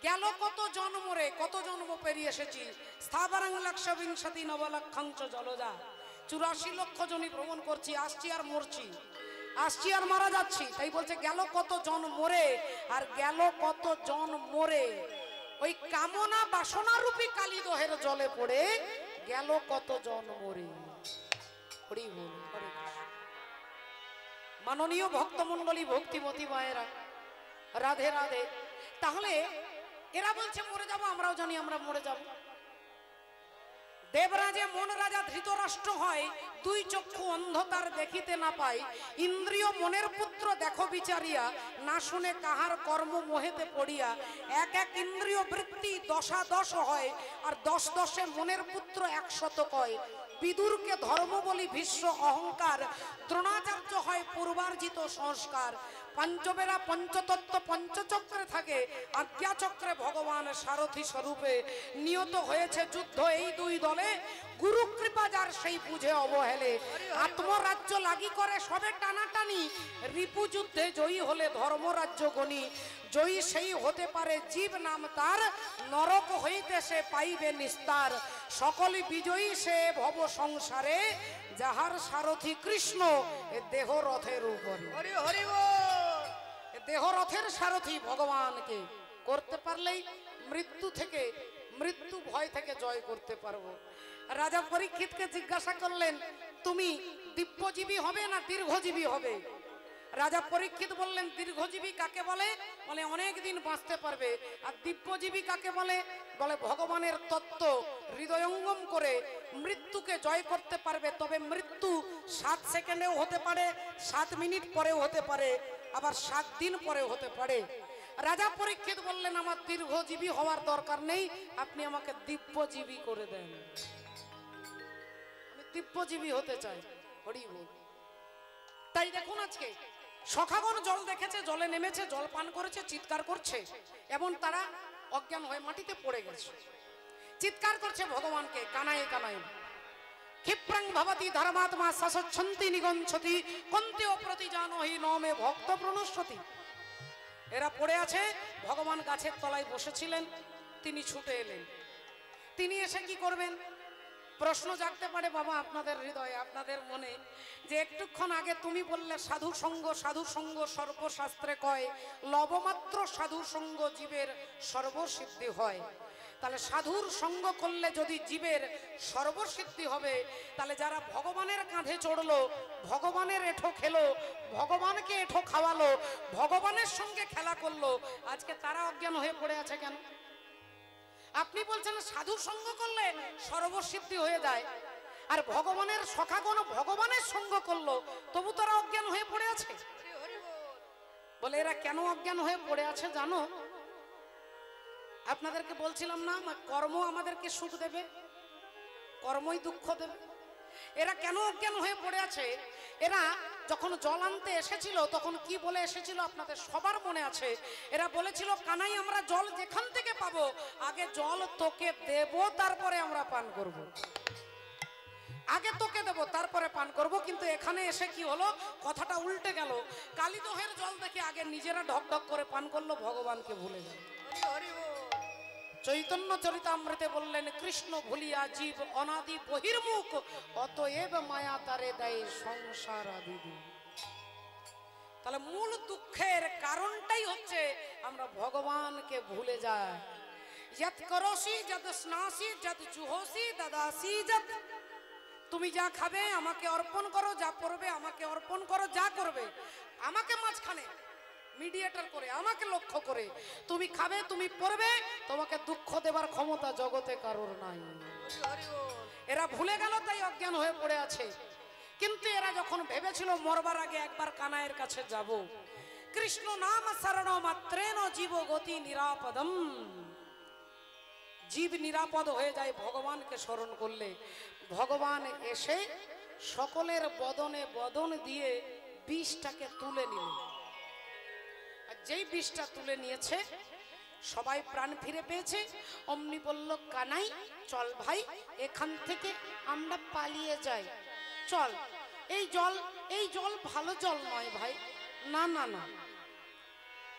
গেল কত জন মরে। কত জন্ম পেরিয়ে এসেছি। স্থাবরাং লক্ষবিংশতি নবলক্ষাংশ জলজা, 84 লক্ষ জনই ভ্রমণ করছি, আসছি আর মরছি, আসছি আর মারা যাচ্ছি। তাই বলছে গেল কত জন মরে, আর গেল কত জন মরে ওই কামনা বাসনা রূপী কালিদহের জলে পড়ে গেল কত জন মরে। হরি বল, হরে কৃষ্ণ। মাননীয় ভক্তমণ্ডলী, ভক্তিমতী মায়েরা, রাধে রাধে। তাহলে এরা বলছে মরে যাব, আমরাও জানি আমরা মরে যাব। দেবরাজে মন রাজা ধৃতরাষ্ট্র হয়, 2 চক্ষু অন্ধকার দেখিতে না পাই। ইন্দ্রিয় মনের পুত্র দেখো বিচারিয়া, না শুনে কাহার কর্ম মোহেতে পড়িয়া। এক এক ইন্দ্রিয় বৃত্তি 10 হয়, আর 10 মনের পুত্র 100 কয়। বিদুরকে ধর্ম বলি ভীষ্ম অহংকার, দ্রোণাচার্য হয় পূর্বার্জিত সংস্কার। পঞ্চবেরা পঞ্চতত্ত্ব পঞ্চচক্রে থাকে, আজ্ঞাচক্রে ভগবান সারথি স্বরূপে। নিয়ত হয়েছে যুদ্ধ এই 2 দলে, গুরু কৃপা যার সেই বুঝে অবহেলে। আত্মরাজ্য লাগি করে সবে টানাটানি, রিপু যুদ্ধে জয়ী হলে ধর্মরাজ্য গণি। জয়ী সেই হতে পারে জীব নাম তার, নরক হইতে সে পাইবে নিস্তার। সকলই বিজয়ী সে ভব সংসারে, যাহার সারথি কৃষ্ণ এ দেহ রথের উপরে। হরি হরি বল। দেহ রথের সারথি ভগবানকে করতে পারলেই মৃত্যু থেকে, মৃত্যু ভয় থেকে জয় করতে পারবো। রাজা পরীক্ষিতকে জিজ্ঞাসা করলেন তুমি দিব্যজীবী হবে না দীর্ঘজীবী হবে? রাজা পরীক্ষিত বললেন দীর্ঘজীবী কাকে বলে? বলে অনেক দিন বাঁচতে পারবে। আর দিব্যজীবী কাকে বলে? বলে ভগবানের তত্ত্ব হৃদয়ঙ্গম করে মৃত্যুকে জয় করতে পারবে। তবে মৃত্যু 7 সেকেন্ডেও হতে পারে, 7 মিনিট পরেও হতে পারে, আবার 7 দিন পরেও হতে পারে। রাজা পরীক্ষিত বললেন আমার দীর্ঘজীবী হওয়ার দরকার নেই, আপনি আমাকে দিব্যজীবী করে দেন, আমি দিব্যজীবী হতে চাই। হরি বল। তাই দেখুন আজকে সখাগণ জল দেখেছে, জলে নেমেছে, জল পান করেছে, চিৎকার করছে, এবং তারা অজ্ঞান হয়ে মাটিতে পড়ে গেছে। চিৎকার করছে ভগবানকে, কানাই কানাই। ক্ষিপ্রাং ভবতি ধর্মাত্মা সসচ্ছন্তি নিগঞ্ছতি, কন্তেও প্রতি জানহি নমে ভক্ত প্রণশ্যতি। এরা পড়ে আছে, ভগবান গাছের তলায় বসেছিলেন, তিনি ছুটে এলেন। তিনি এসে কি করবেন? প্রশ্ন জাগতে পারে বাবা আপনাদের হৃদয়ে, আপনাদের মনে, যে একটুক্ষণ আগে তুমি বললে সাধু সঙ্গ সর্বশাস্ত্রে কয়, লবমাত্র সাধু সঙ্গ জীবের সর্বসিদ্ধি হয়। তাহলে সাধুর সঙ্গ করলে যদি জীবের সর্বসিদ্ধি হবে, তাহলে যারা ভগবানের কাঁধে চড়লো, ভগবানের এঁঠো খেলো, ভগবানকে এঁঠো খাওয়ালো, ভগবানের সঙ্গে খেলা করলো, আজকে তারা অজ্ঞান হয়ে পড়ে আছে কেন? আপনি বলছেন সাধু সঙ্গ করলে সর্বসিদ্ধি হয়ে যায়, আর ভগবানের সখাগণ ভগবানের সঙ্গ করলো, তবু তারা অজ্ঞান হয়ে পড়ে আছে। বলে এরা কেন অজ্ঞান হয়ে পড়ে আছে জানো? আপনাদেরকে বলছিলাম না, কর্ম আমাদেরকে সুখ দেবে, কর্মই দুঃখ দেবে। এরা কেন অজ্ঞান হয়ে পড়ে আছে? এরা যখন জল আনতে এসেছিল তখন কি বলে এসেছিল আপনাদের সবার মনে আছে? এরা বলেছিল কানাই আমরা জল যেখান থেকে পাবো, আগে জল তোকে দেব, তারপরে আমরা পান করব। আগে তোকে দেব তারপরে পান করব। কিন্তু এখানে এসে কি হলো, কথাটা উল্টে গেল। কালিদহের জল দেখে আগে নিজেরা ঢক ঢক করে পান করলো, ভগবানকে ভুলে গেল। চৈতন্য চরিতামৃতে বললেন কৃষ্ণ ভুলিয়া জীব অনাদি বহির্মুখ, অতএব মায়া তারে দেয় সংসার আদি। তাহলে মূল দুঃখের কারণটাই হচ্ছে আমরা ভগবানকে ভুলে যাই। যত করোসি যত স্নাসি যত জুহোসি দাদাসি যত, তুমি যা খাবে আমাকে অর্পণ করো, যা পড়বে আমাকে অর্পণ করো, যা করবে আমাকে মাঝখানে মিডিয়েটর করে আমাকে লক্ষ্য করে তুমি খাবে, তুমি পড়বে, তোমাকে দুঃখ দেবার ক্ষমতা জগতে কারোর নাই। এরা ভুলে গেল, তাই অজ্ঞান হয়ে পড়ে আছে। কিন্তু এরা যখন ভেবেছিল মরবার আগে একবার কানাইয়ের কাছে যাব, কৃষ্ণ নাম শরণ মাত্রেন জীব গতি নিরাপদম, জীব নিরাপদ হয়ে যায় ভগবানকে স্মরণ করলে। ভগবান এসে সকলের বদনে বদন দিয়ে বিষটাকে তুলে নিল। আর যেই বিষটা তুলে নিয়েছে সবাই প্রাণ ফিরে পেয়েছে। অমনি বলল, কানাই চল ভাই, এখান থেকে আমরা পালিয়ে যাই, চল। এই জল ভালো জল নয় ভাই, না না না,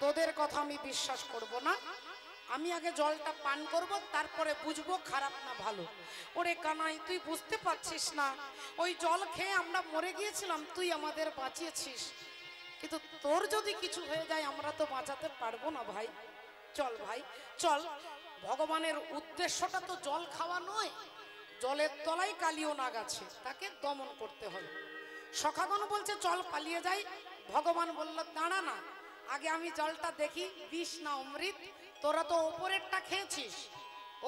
তোদের কথা আমি বিশ্বাস করব না, আমি আগে জলটা পান করব, তারপরে বুঝবো খারাপ না ভালো। ওরে কানাই, তুই বুঝতে পারছিস না, ওই জল খেয়ে আমরা মরে গিয়েছিলাম, তুই আমাদের বাঁচিয়েছিস, কিন্তু তোর যদি কিছু হয়ে যায় আমরা তো বাঁচাতে পারবো না ভাই, চল ভাই চল। ভগবানের উদ্দেশ্যটা তো জল খাওয়া নয়, জলের তলায় কালিও নাগ আছে, তাকে দমন করতে হবে। সখাগণ বলছে চল পালিয়ে যাই। ভগবান বলল, দাঁড়া না, আগে আমি জলটা দেখি বিষ না অমৃত। তোরা তো ওপরেরটা খেয়েছিস,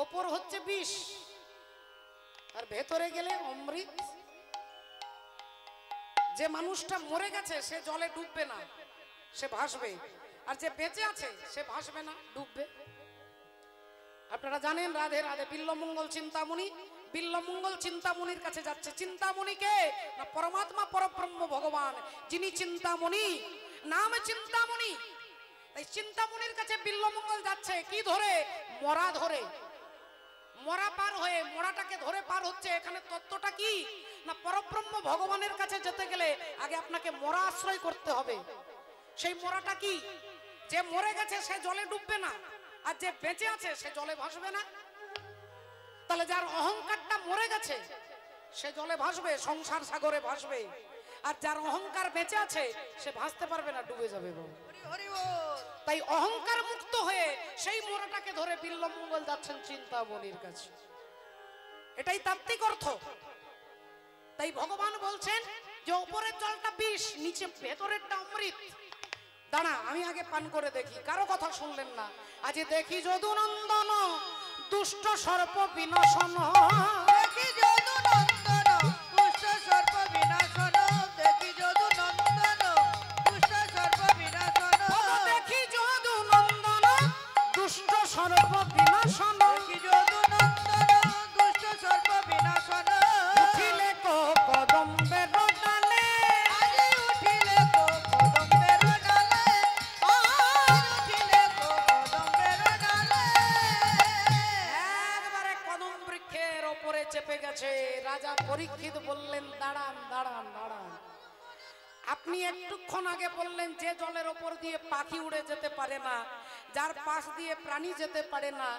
ওপর হচ্ছে বিষ, আর ভেতরে গেলে অমৃত। যে মানুষটা মরে গেছে সে জলে ডুববে না, সে ভাসবে, আর যে বেঁচে আছে সে ভাসবে না, ডুববে। আপনারা জানেন, রাধে রাধে, বিল্লমঙ্গল চিন্তামণি, বিল্লমঙ্গল চিন্তামণির কাছে যাচ্ছে। চিন্তামণি কে না? পরমাত্মা পরব্রহ্ম ভগবান, যিনি চিন্তামণি, নাম চিন্তামণি। তাই চিন্তামণির কাছে বিল্লমঙ্গল যাচ্ছে কি ধরে? মরা ধরে, মরা পার হয়ে, মরাটাকে ধরে পার হচ্ছে। এখানে তত্ত্বটা কি না, পরব্রহ্ম ভগবানের কাছে যেতে গেলে আগে আপনাকে মরা আশ্রয় করতে হবে। সেই মরাটা কি? যে মরে গেছে সে জলে ডুববে না, আর যে বেঁচে আছে সে জলে ভাসবে না। তাহলে যার অহংকারটা মরে গেছে সে জলে ভাসবে, সংসার সাগরে ভাসবে, আর যার অহংকার বেঁচে আছে সে ভাসতে পারবে না, ডুবে যাবে। তাই অহংকার মুক্ত হয়ে সেই মোড়াটাকে ধরে বিল্লমঙ্গল যাচ্ছেন চিন্তামণির কাছে। এটাই তাত্ত্বিক অর্থ। তাই ভগবান বলছেন যে উপরের জলটা বিষ, নিচে ভেতরেরটা অমৃত। দাঁড়া, আমি আগে পান করে দেখি। কারো কথা শুনলেন না। আজ দেখি যদু নন্দন দুষ্ট সর্প বিনাশন, দেখি যদু নন্দন দুষ্ট সর্প বিনাশন, দেখি যদু নন্দন দুষ্ট সর্প বিনাশন, দেখি যদু নন্দন দুষ্ট সর্প বিনাশন, দেখি যদু নন্দন দুষ্ট সর্প বিনাশন, উঠিলে কদম্বের ডালে, আজ উঠিলে কদম্বের ডালে, আজ উঠিলে কদম্বের ডালে। একবারে কদম বৃক্ষের ওপরে চেপে গেছে। রাজা পরীক্ষিত বললেন, দাঁড়ান দাঁড়ান দাঁড়ান, আপনি একটুক্ষণ আগে বললেন যে জলের ওপর দিয়ে পাখি উড়ে যেতে পারে না, যার পাশ দিয়ে প্রাণী যেতে পারে না,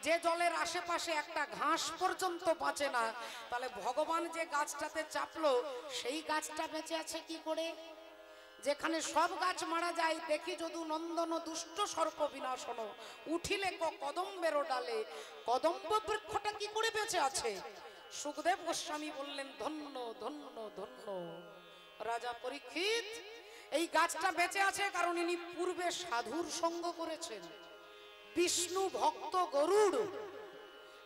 যে জলের আশেপাশে একটা ঘাস পর্যন্ত বাঁচে না, তাহলে ভগবান যে গাছটাতে চাপলো সেই গাছটা বেঁচে আছে কি করে? যেখানে সব গাছ মারা যায়। দেখি যদু নন্দন দুষ্ট সর্প বিনাশন, উঠিলে কদম্বের ডালে, কদম্ব বৃক্ষটা কি করে বেঁচে আছে? সুখদেব গোস্বামী বললেন, ধন্য ধন্য ধন্য রাজা পরীক্ষিত, এই গাছটা বেঁচে আছে কারণ ইনি পূর্বে সাধুর সঙ্গ করেছেন। বিষ্ণু ভক্ত গরুড়,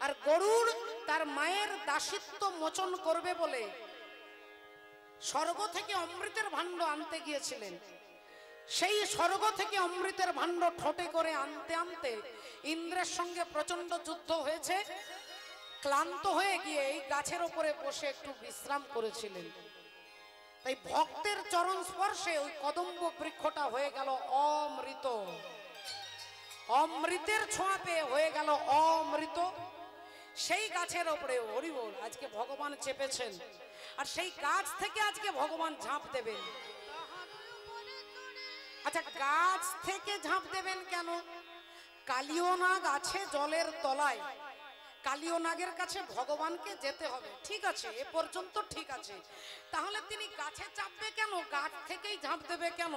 আর গরুড় তার মায়ের দাসিত্ব মোচন করবে বলে স্বর্গ থেকে অমৃতের ভাণ্ড আনতে গিয়েছিলেন। সেই স্বর্গ থেকে অমৃতের ভাণ্ড ঠোঁটে করে আনতে আনতে ইন্দ্রের সঙ্গে প্রচন্ড যুদ্ধ হয়েছে। ক্লান্ত হয়ে গিয়ে এই গাছের উপরে বসে একটু বিশ্রাম করেছিলেন। তাই ভক্তের চরণ স্পর্শে ওই কদম্ব বৃক্ষটা হয়ে গেল অমৃত, অমৃতের ছোঁয়া পেয়ে হয়ে গেল অমৃত। সেই গাছের উপরে হরিবল আজকে ভগবান চেপেছেন, আর সেই গাছ থেকে আজকে ভগবান ঝাঁপ দেবেন। আচ্ছা, গাছ থেকে ঝাঁপ দেবেন কেন? কালিও নাগ আছে জলের তলায়, কালিও নাগের কাছে ভগবানকে যেতে হবে, ঠিক আছে, এ পর্যন্ত ঠিক আছে। তাহলে তিনি গাছে চাপবে কেন, গাছ থেকেই ঝাঁপ দেবে কেন?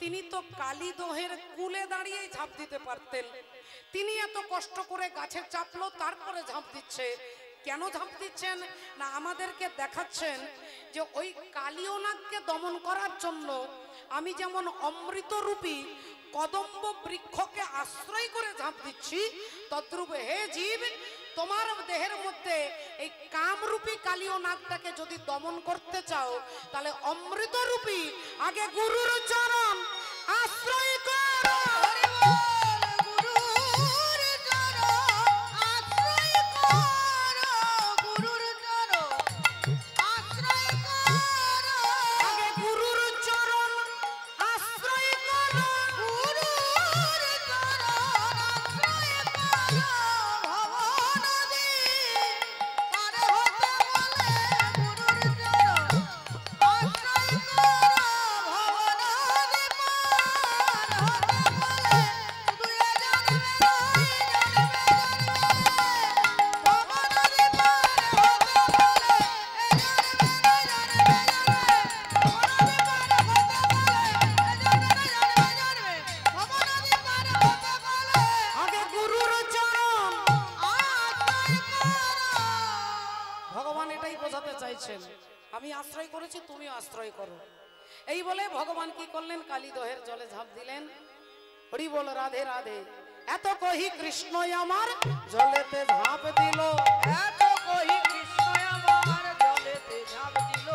তিনি তো কালীদহের কুলে দাঁড়িয়েই ঝাঁপ দিতে পারতেন। তিনি এত কষ্ট করে গাছে চাপলো, তারপরে ঝাঁপ দিচ্ছে। কেন ঝাঁপ দিচ্ছেন না, আমাদেরকে দেখাচ্ছেন যে ওই কালিও নাগকে দমন করার জন্য আমি যেমন অমৃতরূপী কদম্ব বৃক্ষকে আশ্রয় করে ঝাঁপ দিচ্ছি, তদ্রূপ হে জীব, তোমার দেহের মধ্যে এই কামরূপী কালিও নাগটাকে যদি দমন করতে চাও, তাহলে অমৃতরূপী আগে গুরুর চরণ আশ্রয় করো। আমি আশ্রয় করেছি, তুমিও আশ্রয় করো। এই বলে ভগবান কি করলেন, কালীদহের জলে ঝাঁপ দিলেন। হরি বল রাধে রাধে। এত কহি কৃষ্ণ আমার জলেতে ঝাঁপ দিল, এত কহি কৃষ্ণ আমার জলেতে ঝাঁপ দিল,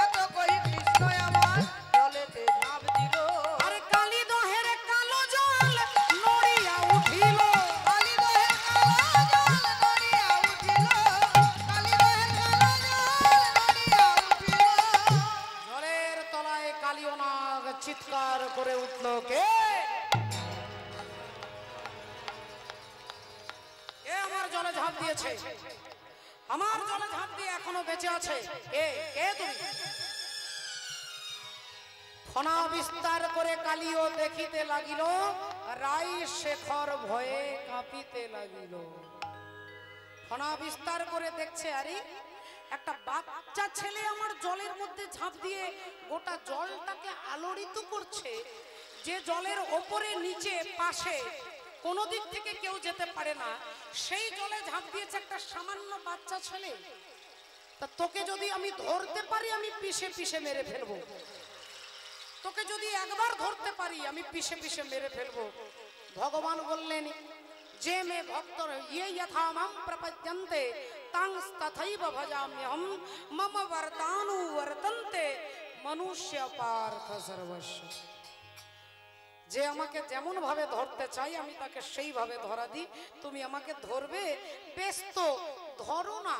এত কহি কৃষ্ণ আমার জলেতে ঝাঁপ দিল। আরে কালীদহের কালো জল নড়িয়া উঠিল, কালীদহের কালো জল নড়িয়া উঠিল, কালীদহের কালো জল নড়িয়া উঠিল। জলের তলায় কালিও নাগ চিৎকার করে উঠল, কে আমার জলে ঝাঁপ দিয়েছে, আমার জলে ঝাঁপ দিয়ে এখনো বেঁচে আছে, কে তুমি? ফনা বিস্তার করে কালিও দেখিতে লাগিল, রাই শেখর ভয়ে কাঁপিতে লাগিল। ফনা বিস্তার করে দেখছে, আরে একটা বাচ্চা ছেলে আমার জলের মধ্যে ঝাঁপ দিয়ে গোটা জলটাকে আলোড়িত করছে, যে জলের ওপরে নিচে পাশে কোনো দিক থেকে কেউ যেতে পারে না, সেই জলে ঝাঁপ দিয়েছে একটা সামান্য বাচ্চা ছেলে। তা তোকে যদি আমি ধরতে পারি, আমি পিষে পিষে মেরে ফেলবো। তোকে যদি একবার ধরতে পারি, আমি পিষে পিষে মেরে ফেলবো। ভগবান বললেন, যে মে ভক্ত ইয়ে যথা মাম প্রপদ্যন্তে তাং তথৈব ভজাম্যহম মম বরদানু বর্তন্তে মনুষ্য পার্থ সর্বস্ব। যে আমাকে যেমন ভাবে ধরতে চাই, আমি তাকে সেইভাবে ধরা দিই। তুমি আমাকে ধরবে, বেশ, তো ধরো না,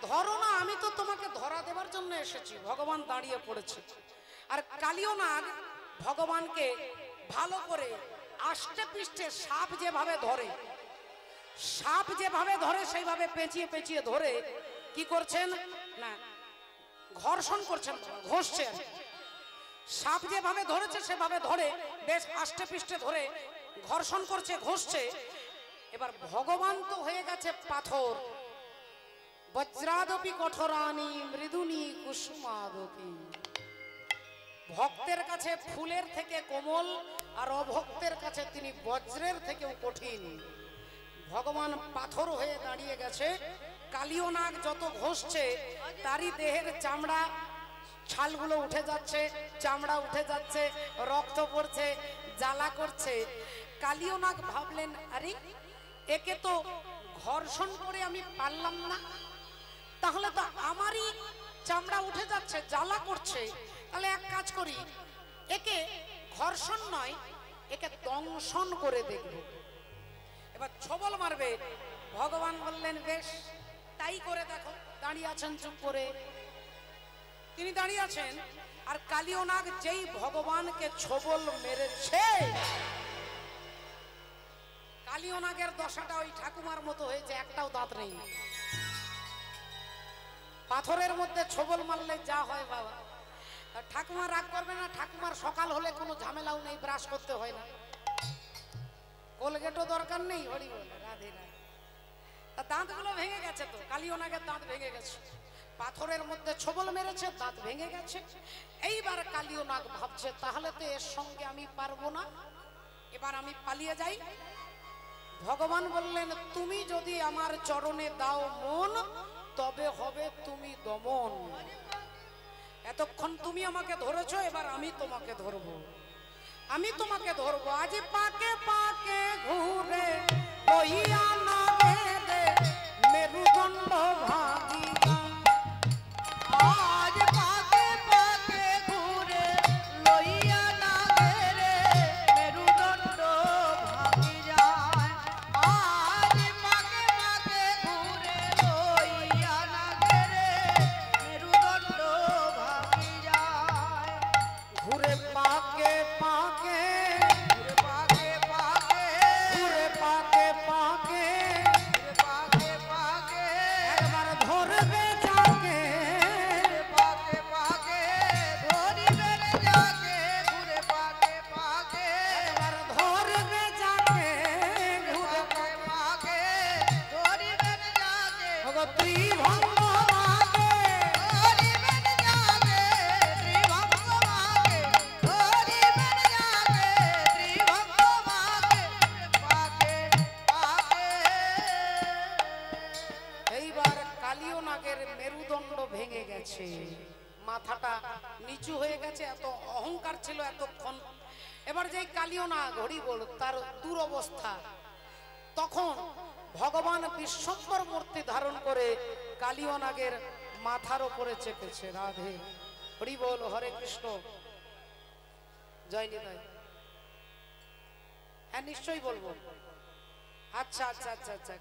ধরো না, আমি তো তোমাকে ধরা দেবার জন্য এসেছি। ভগবান দাঁড়িয়ে পড়েছে, আর কালিও নাগ ভগবানকে ভালো করে আষ্টে পৃষ্ঠে সাপ যেভাবে ধরে, সাপ যেভাবে ধরে সেইভাবে পেঁচিয়ে পেঁচিয়ে ধরে কি করছেন না, ঘর্ষণ করছেন, ঘষছেন। সাপ যেভাবে ধরেছে সেভাবে ধরে বেশ আষ্টে পৃষ্ঠে ধরে ঘর্ষণ করছে, ঘষছে। এবার ভগবান তো হয়ে গেছে পাথর, বজ্রাদপি কঠোরানি মৃদুনি কুসুমাদপি। ভক্তের কাছে ফুলের থেকে কোমল, আর অভক্তের কাছে তিনি বজ্রের থেকেও কঠিন। ভগবান পাথর হয়ে দাঁড়িয়ে গেছে। কালিও নাগ যত ঘষছে, তারই দেহের চামড়া ছালগুলো উঠে যাচ্ছে, চামড়া উঠে যাচ্ছে, রক্ত পড়ছে, জ্বালা করছে। কালিও নাগ ভাবলেন, আরে একে তো ঘর্ষণ করে আমি পারলাম না, তাহলে তো আমারই চামড়া উঠে যাচ্ছে, জ্বালা করছে। তাহলে এক কাজ করি, একে ঘর্ষণ নয়, একে দংশন করে দেখব। এবার ছবল মারবে। ভগবান বললেন, বেশ, তাই করে দেখো। দাঁড়িয়ে আছেন চুপ করে, তিনি দাঁড়িয়ে আছেন। আর কালিও নাগ যেই ভগবানকে ছবল মেরেছে, কালিও নাগের দশাটা ওই ঠাকুমার মতো হয়েছে, একটাও দাঁত নেই। পাথরের মধ্যে ছবল মারলে যা হয় বাবা, ঠাকুমা রাগ করবে না। ঠাকুমার সকাল হলে কোনো ঝামেলাও নেই, ব্রাশ করতে হয় না, কোলগেটও দরকার নেই। হরি বল রাধে রাধে। তা দাঁতগুলো ভেঙে গেছে, তো কালিও নাগের দাঁত ভেঙে গেছে, পাথরের মধ্যে ছোবল মেরেছে, দাঁত ভেঙে গেছে। এইবার কালিও নাগ ভাবছে তাহলে তো এর সঙ্গে আমি পারবো না, এবার আমি পালিয়ে যাই। ভগবান বললেন তুমি যদি আমার চরণে দাও মন তবে হবে তুমি দমন। এতক্ষণ তুমি আমাকে ধরেছো, এবার আমি তোমাকে ধরবো, আমি তোমাকে ধরবো। আজ পাকে পাকে ঘুরে লইয়া না গেলে মেরুদণ্ড ভাগিয়া। আজ পাকে পাকে ঘুরে লইয়া না গেলে মেরুদণ্ড ভাঙি যায়। আজ পাকে পাকে ঘুরে লইয়া না গেলে মেরুদণ্ড ভাঙি যায়। ঘুরে পাকে পাকে ঘুরে পাকে পাকে ঘুরে পাকে পাকে ঘুরে পাকে পাকে একবার ধরবে যাকে, পাকে পাকে ধরিবেন যাকে। ঘুরে পাকে পাকে একবার ধরবে যাকে, ঘুরে পাকে পাকে ধরিবেন যাকে। ওগো ত্রিভঙ্গ ভাগে ধরিবেন যাকে ত্রিভঙ্গ ভাগে। ধরিবেন যাকে ত্রিভঙ্গ ভাগে। পাকে পাকে এইবার কালিও নাগের মেরুদণ্ড ভেঙে গেছে, মাথাটা নিচু হয়ে গেছে, এত অহংকার ছিল এতক্ষণ। এবার যেই কালিও নাগ হরি বল তার দুরবস্থা, তখন ভগবান বিশ্বম্বর মূর্তি ধারণ করে কালিও নাগের মাথার উপরে চেপেছে। রাধে হরি বল, হরে কৃষ্ণ, জয় নিতাই। হ্যাঁ নিশ্চয়ই বলবো। আচ্ছা আচ্ছা আচ্ছা আচ্ছা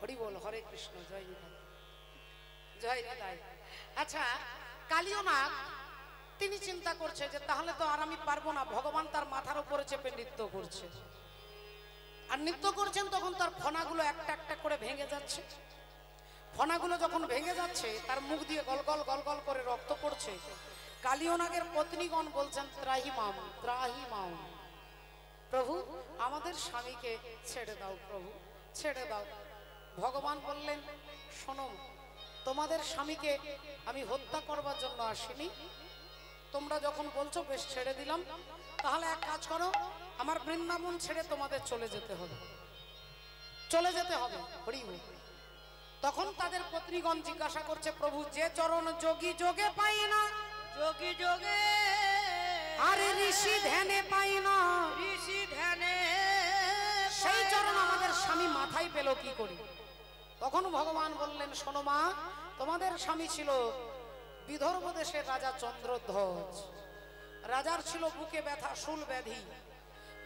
হরি বল, হরে কৃষ্ণ, জয় নিতাই, জয় নিতাই। আচ্ছা কালিও নাগ তিনি চিন্তা করছে যে তাহলে তো আর আমি পারবো না। ভগবান তার মাথার উপরে চেপে নৃত্য করছে, আর নৃত্য করছেন তখন তার ফণাগুলো একটা একটা করে ভেঙে যাচ্ছে। ফণাগুলো যখন ভেঙে যাচ্ছে তার মুখ দিয়ে গলগল গলগল করে রক্ত পড়ছে। কালিও নাগের পত্নীগণ বলছেন ত্রাহিমাম ত্রাহিমাম, প্রভু আমাদের স্বামীকে ছেড়ে দাও, প্রভু ছেড়ে দাও। ভগবান বললেন শোনো, তোমাদের স্বামীকে আমি হত্যা করবার জন্য আসিনি, তোমরা যখন বলছো বেশ ছেড়ে দিলাম, তাহলে এক কাজ করো, আমার বৃন্দাবন ছেড়ে তোমাদের চলে যেতে হবে, চলে যেতে হবে। হরি হরি। তখন তাদের পত্নীগণ জিজ্ঞাসা করছে প্রভু যে চরণ যোগী যোগে পাই না, যোগী যোগে আরে ঋষি ধ্যানে পাই না, ঋষি ধ্যানে সেই চরণ আমাদের স্বামী মাথায় পেল কি করে? তখন ভগবান বললেন শোনো মা, তোমাদের স্বামী ছিল বিদর্ভ দেশের রাজা চন্দ্রধ্বজ। রাজার ছিল বুকে ব্যথা, শুল ব্যাধি,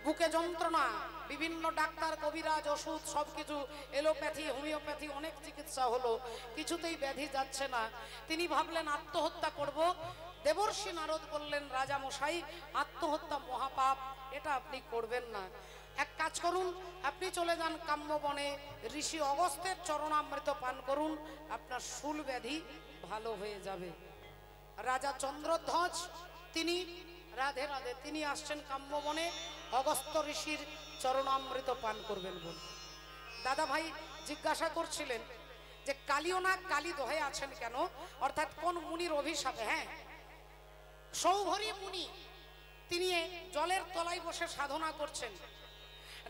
বুকে যন্ত্রণা, বিভিন্ন ডাক্তার কবিরাজ ওষুধ সবকিছু, এলোপ্যাথি হোমিওপ্যাথি অনেক চিকিৎসা হলো, কিছুতেই ব্যাধি যাচ্ছে না। তিনি ভাবলেন আত্মহত্যা করব। দেবর্ষি নারদ বললেন রাজা মশাই আত্মহত্যা মহাপাপ, এটা আপনি করবেন না। এক কাজ করুন, আপনি চলে যান কাম্যবনে, ঋষি অগস্ত্যের চরণামৃত পান করুন, আপনার শুল ব্যাধি ভালো হয়ে যাবে। রাজা চন্দ্রধ্বজ তিনি রাধে রাধে তিনি আসছেন কাম্যবনে, অগস্ত্য ঋষির চরণামৃত পান করবেন বলে। দাদা ভাই জিজ্ঞাসা করছিলেন যে কালিও নাগ কালী দহে আছেন কেন, অর্থাৎ কোন মুনির অভিশাপে? হ্যাঁ, সৌভরী মুনি তিনি জলের তলায় বসে সাধনা করছেন,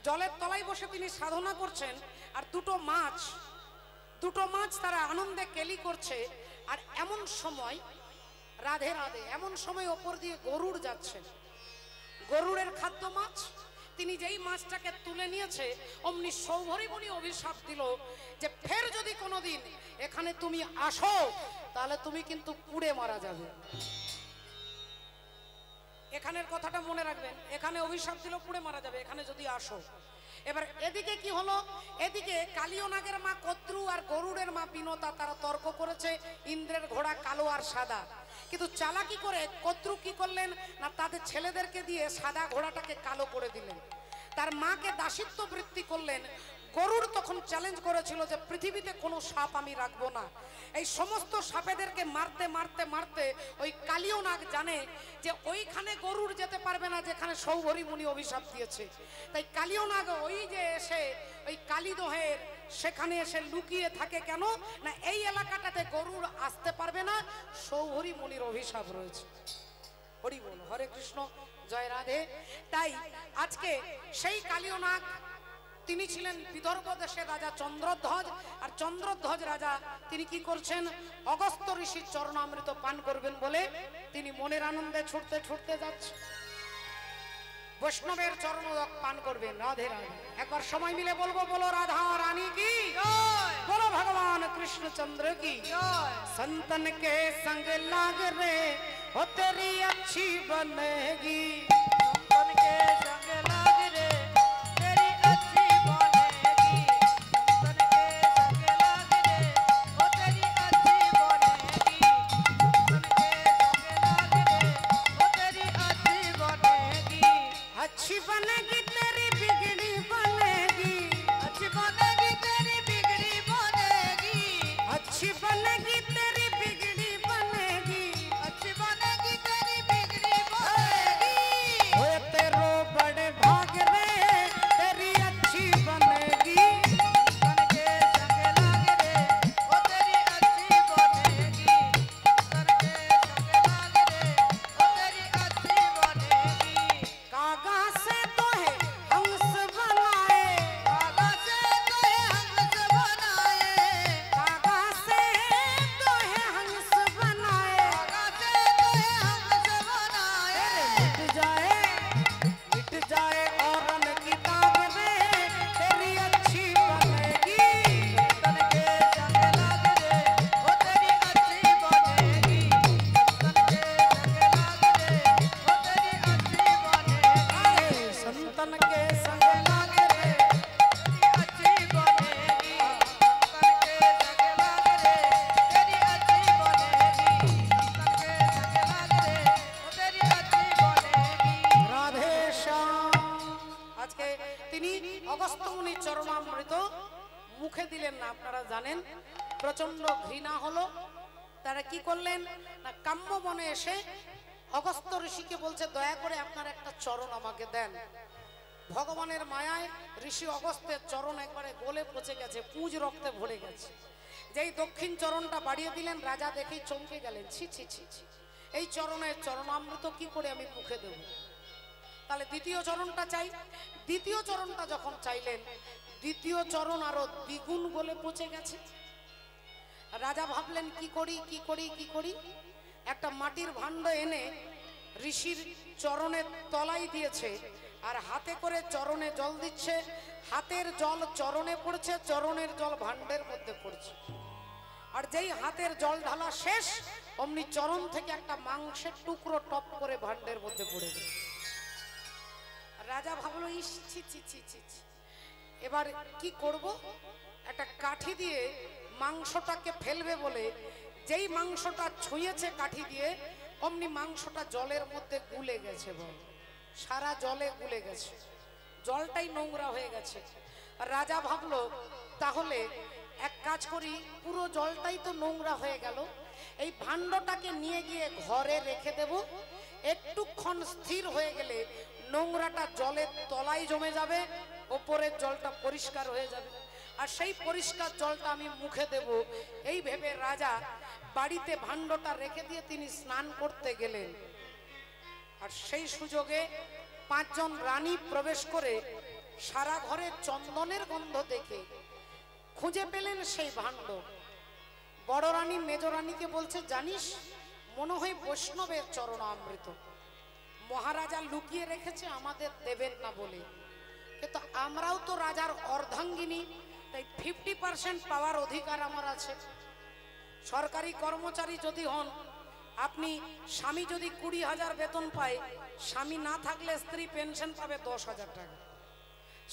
জলের তলায় বসে তিনি সাধনা করছেন, আর দুটো মাছ তারা আনন্দে কেলি করছে। আর এমন সময় রাধে রাধে এমন সময় ওপর দিয়ে গরুড় যাচ্ছেন, গরুড়ের খাদ্য মাছ। তিনি যেই মাছটাকে তুলে নিয়েছে অমনি সৌভরী মুনি অভিশাপ দিল যে ফের যদি কোনোদিন এখানে তুমি আসো তাহলে তুমি কিন্তু পুড়ে মারা যাবে। এখানের কথাটা মনে রাখবেন, এখানে অভিশাপ দিল পুড়ে মারা যাবে এখানে যদি আসো। এবার এদিকে কি হলো, এদিকে কালিও নাগের মা কদ্রু আর গরুড়ের মা বিনতা তারা তর্ক করেছে ইন্দ্রের ঘোড়া কালো আর সাদা। কিন্তু চালাকি করে কদ্রু কি করলেন না, তাদের ছেলেদেরকে দিয়ে সাদা ঘোড়াটাকে কালো করে দিলেন, তার মাকে দাসিত্ব বৃত্তি করলেন, গরুড় তখন চ্যালেঞ্জ করেছিল যে পৃথিবীতে কোনো সাপ আমি রাখবো না। এই সমস্ত সাপেদেরকে মারতে মারতে মারতে ওই কালীয় নাগ জানে যে ওইখানে গরুড় যেতে পারবে না যেখানে সৌভরী মুনি অভিশাপ দিয়েছে। তাই কালীয় নাগ ওই যে এসে ওই কালীদহের সেখানে এসে লুকিয়ে থাকে। কেন না এই এলাকাটাতে গরুড় আসতে পারবে না, সৌভরী মুনির অভিশাপ রয়েছে। হরি বল, হরে কৃষ্ণ, জয় রাধে। তাই আজকে সেই কালীয় নাগ তিনি ছিলেন বিদর্ভ দেশের রাজা চন্দ্রধ্বজ। আর চন্দ্রধ্বজ রাজা তিনি কি করছেন, অগস্ত্য ঋষির চরণামৃত পান করবেন বলে তিনি মনের আনন্দে ছুটতে ছুটতে যাচ্ছে, বৈষ্ণবের চরণোদক পান করবেন। রাধে রাধে। একবার সময় মিলে বলবো, বলো রাধা রানী কি জয়, বলো ভগবান কৃষ্ণচন্দ্র কি জয়। संतन के संग लाग रे हो तेरी अच्छी बनेगी, संतन के संग लाग रे तेरी अच्छी बनेगी, संतन के संग लाग रे वो तेरी अच्छी बनेगी, संतन के संग लाग रे वो तेरी अच्छी बनेगी, अच्छी बनेगी तेरी बिगड़ी बनेगी, अच्छी बनेगी तेरी बिगड़ी बनेगी, अच्छी बनेगी तेरी बिगड़ी बनेगी, अच्छी बनेगी तेरी बिगड़ी बनेगी, हो तेरो बड़े भाग रे तेरी अच्छी बनेगी, संतन के संग लाग रे वो तेरी अच्छी बनेगी, संतन के संग लाग रे वो तेरी अच्छी बनेगी, कागा से तो है हंस बनाए, कागा से तो है हंस बनाए, कागा से तो है हंस बनाए, कागा से तो है हंस बनाए, मिट जाए औरन की दाग रे तेरी अच्छी बनेगी, संतन के संग लाग रे वो तेरी अच्छी बनेगी, संतन के संग लाग रे वो तेरी अच्छी बनेगी, संतन के संग लाग रे तेरी अच्छी बनेगी, संतन के संग लाग रे तेरी अच्छी बनेगी, संतन के संग लाग रे वो तेरी अच्छी बनेगी। রাধে শ্যাম। আজকে তিনি অগস্ত্য মুনির চরণামৃত মুখে দিলেন না, আপনারা জানেন, প্রচন্ড ঘৃণা হলো। তারা কি করলেন না, কাম্য বনে এসে অগস্ত্য ঋষিকে বলছে, দয়া করে আপনার একটা চরণ আমাকে দেন। ভগবানের মায়ায় ঋষি অগস্ত্যের চরণ একবারে গলে পচে গেছে, পুঁজ রক্তে ভরে গেছে। যেই দক্ষিণ চরণটা বাড়িয়ে দিলেন, রাজা দেখেই চমকে গেলেন, ছি ছি ছি ছি, এই চরণের চরণামৃত কি করে আমি মুখে দেব? তাহলে দ্বিতীয় চরণটা চাই। দ্বিতীয় চরণটা যখন চাইলেন, দ্বিতীয় চরণ আরো দ্বিগুণ গলে পচে গেছে। রাজা ভাবলেন কি করি কি করি কি করি, একটা মাটির ভাণ্ড এনে ঋষির চরণের তলায় দিয়েছে, আর হাতে করে চরণে জল দিচ্ছে। হাতের জল চরণে পড়ছে, চরণের জল ভাণ্ডের মধ্যে পড়ছে। আর যেই হাতের জল ঢালা শেষ, অমনি চরণ থেকে একটা মাংসের টুকরো টপ করে ভাণ্ডের মধ্যে পড়ে গেল। রাজা ভাবলো, ইস ছি ছি ছি ছি ছি, এবার কি করব? একটা কাঠি দিয়ে মাংসটাকে ফেলবে বলে যেই মাংসটা ছুঁয়েছে কাঠি দিয়ে, অমনি মাংসটা জলের মধ্যে গুলে গেছে, সারা জলে গুলে গেছে, জলটাই নোংরা হয়ে গেছে। আর রাজা ভাবলো, তাহলে এক কাজ করি, পুরো জলটাই তো নোংরা হয়ে গেল, এই ভাণ্ডটাকে নিয়ে গিয়ে ঘরে রেখে দেব, একটুক্ষণ স্থির হয়ে গেলে নোংরাটা জলের তলায় জমে যাবে, ওপরের জলটা পরিষ্কার হয়ে যাবে, আর সেই পরিষ্কার জলটা আমি মুখে দেব। এই ভেবে রাজা বাড়িতে ভাণ্ডটা রেখে দিয়ে তিনি স্নান করতে গেলেন। আর সেই সুযোগে 5 জন রানী প্রবেশ করে সারা ঘরে চন্দনের গন্ধ দেখে খুঁজে পেলেন সেই ভাণ্ড। বড় রানী মেজ রানীকে বলছে, জানিস, মনে হয় বৈষ্ণবের চরণামৃত মহারাজা লুকিয়ে রেখেছে, আমাদের দেবেন না বলে, কিন্তু আমরাও তো রাজার অর্ধাঙ্গিনী, তাই 50% পাওয়ার অধিকার আমার আছে। সরকারি কর্মচারী যদি হন আপনি, স্বামী যদি 20,000 বেতন পায়, স্বামী না থাকলে স্ত্রী পেনশন পাবে 10,000 টাকা।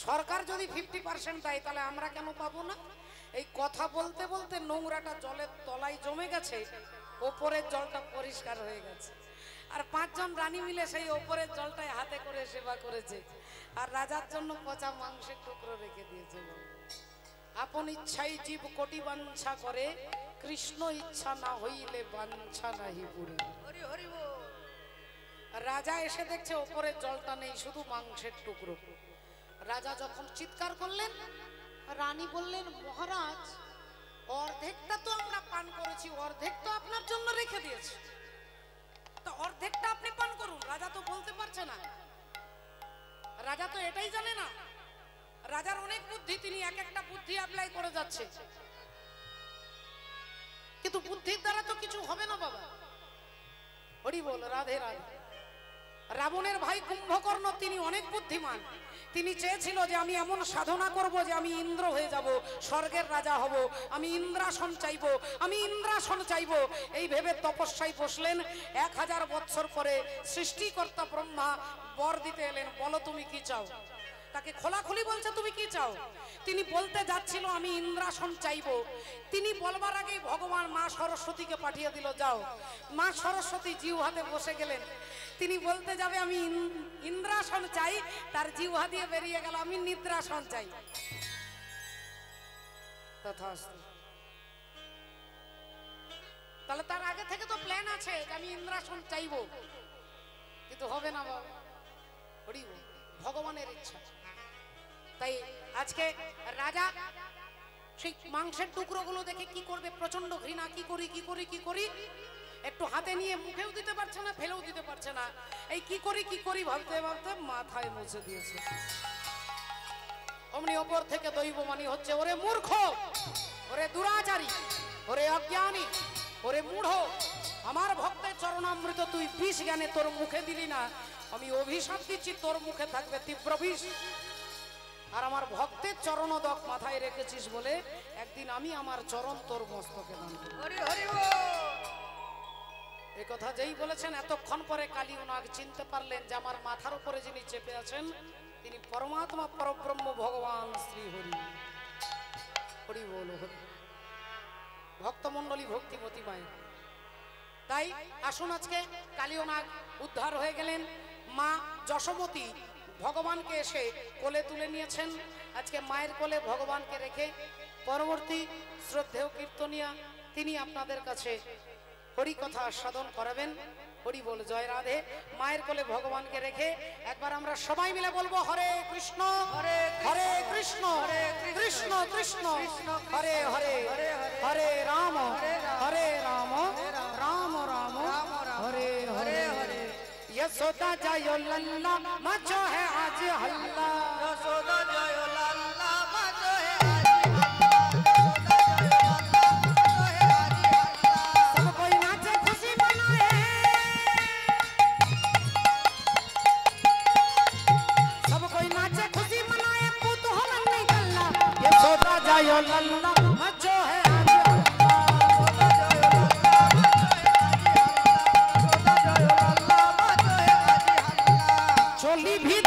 সরকার যদি 50% দেয়, তাহলে আমরা কেন পাবো না? এই কথা বলতে বলতে নোংরাটা জলের তলায় জমে গেছে, ওপরের জলটা পরিষ্কার হয়ে গেছে। আর 5 জন রানী মিলে সেই ওপরের জলটায় হাতে করে সেবা করেছে, আর রাজার জন্য পচা মাংসের টুকরো রেখে দিয়েছে। আপন ইচ্ছাই জীব কোটি বাঞ্ছা করে, কৃষ্ণ ইচ্ছা না হইলে বাঞ্ছা নাহি পুরে। হরি হরি বল। রাজা এসে দেখছে ওপরে জলটা নেই, শুধু মাংসের টুকরো। রাজা যখন চিৎকার করলেন, রানী বললেন মহারাজ অর্ধেকটা তো আমরা পান করেছি, অর্ধেক তো আপনার জন্য রেখে দিয়েছি, তো অর্ধেকটা আপনি পান করুন। রাজা তো বলতে পারছে না, রাজা তো এটাই জানে না। রাজার অনেক বুদ্ধি, তিনি এক একটা বুদ্ধি অ্যাপ্লাই করে যাচ্ছে, কিন্তু বুদ্ধির দ্বারা তো কিছু হবে না বাবা। হরি বল, রাধে রাধে। রাবণের ভাই কুম্ভকর্ণ তিনি অনেক বুদ্ধিমান। তিনি চেয়েছিল যে আমি এমন সাধনা করব যে আমি ইন্দ্র হয়ে যাব, স্বর্গের রাজা হব, আমি ইন্দ্রাসন চাইব, আমি ইন্দ্রাসন চাইব। এই ভেবে তপস্যায় বসলেন। 1000 বৎসর পরে সৃষ্টিকর্তা ব্রহ্মা বর দিতে এলেন, বলো তুমি কি চাও। তাকে খোলাখুলি বলছে তুমি কি চাও। তিনি বলতে যাচ্ছিল আমি ইন্দ্রাসন চাইবো, তিনি বলবার আগেই ভগবান মা সরস্বতীকে পাঠিয়ে দিল, যাও। মা সরস্বতী জিউ হাতে বসে গেলেন। তিনি বলতে যাবে আমি ইন্দ্রাসন চাই, তার জিহ্বা দিয়ে বেরিয়ে গেল আমি নিদ্রাসন চাই। তথাস্তু। তাহলে তার আগে থেকে তো প্ল্যান আছে যে আমি ইন্দ্রাসন চাইবো, কিন্তু হবে না বাবা। হরি বল, ভগবানের ইচ্ছা। তাই আজকে রাজা সেই মাংসের টুকরোগুলো দেখে কি করবে, প্রচন্ড ঘৃণা, কি করি কি করি কি করি, একটু হাতে নিয়ে মুখেও দিতে পারছে না, ফেলেও দিতে পারছে না। এই কি করি ভাবতে ভাবতে মাথায় মুছে দিয়েছে। অমনি ওপর থেকে দৈববাণী হচ্ছে, ওরে মূর্খ, ওরে দুরাচারী, ওরে অজ্ঞানী, ওরে মূঢ়, আমার ভক্তের চরণামৃত তুই বিষ জ্ঞানে তোর মুখে দিলি না, আমি অভিশাপ দিচ্ছি তোর মুখে থাকবে তীব্র বিষ। আর আমার ভক্তের চরণোদক মাথায় রেখেছিস বলে একদিন আমি আমার চরণ তোর মস্তকে দান করব। হরি হরি বল। এই কথা যেই বলেছেন, এতক্ষণ পরে কালী ওনাকে চিনতে পারলেন যে আমার মাথার উপরে যিনি চেপে আছেন তিনি পরমাত্মা পরব্রহ্ম ভগবান শ্রী হরি। হরি বল হরি। ভক্তমণ্ডলী ভক্তিমতী মায়ের। তাই আসুন, আজকে কালী ওনাগ উদ্ধার হয়ে গেলেন। মা যশোমতী ভগবানকে এসে কোলে তুলে নিয়েছেন। আজকে মায়ের কোলে ভগবানকে রেখে পরবর্তী শ্রদ্ধেয় কীর্তনিয়া তিনি আপনাদের কাছে হরি কথা সাধন করাবেন। হরি বল, জয় রাধে। মায়ের কোলে ভগবানকে রেখে একবার আমরা সবাই মিলে বলবো হরে কৃষ্ণ হরে কৃষ্ণ কৃষ্ণ কৃষ্ণ হরে হরে, হরে রাম হরে রাম রাম রাম হরে হরে। यशोदा जयो लल्ला मचो है आज हल्ला, यशोदा जय लल्ला मचो है आज हल्ला, सब कोई नाचे खुशी मनाए, सब कोई नाचे खुशी मनाए, पूत हो नहीं गल्ला। यशोदा जयो लल्ला मचो है आज चोली भी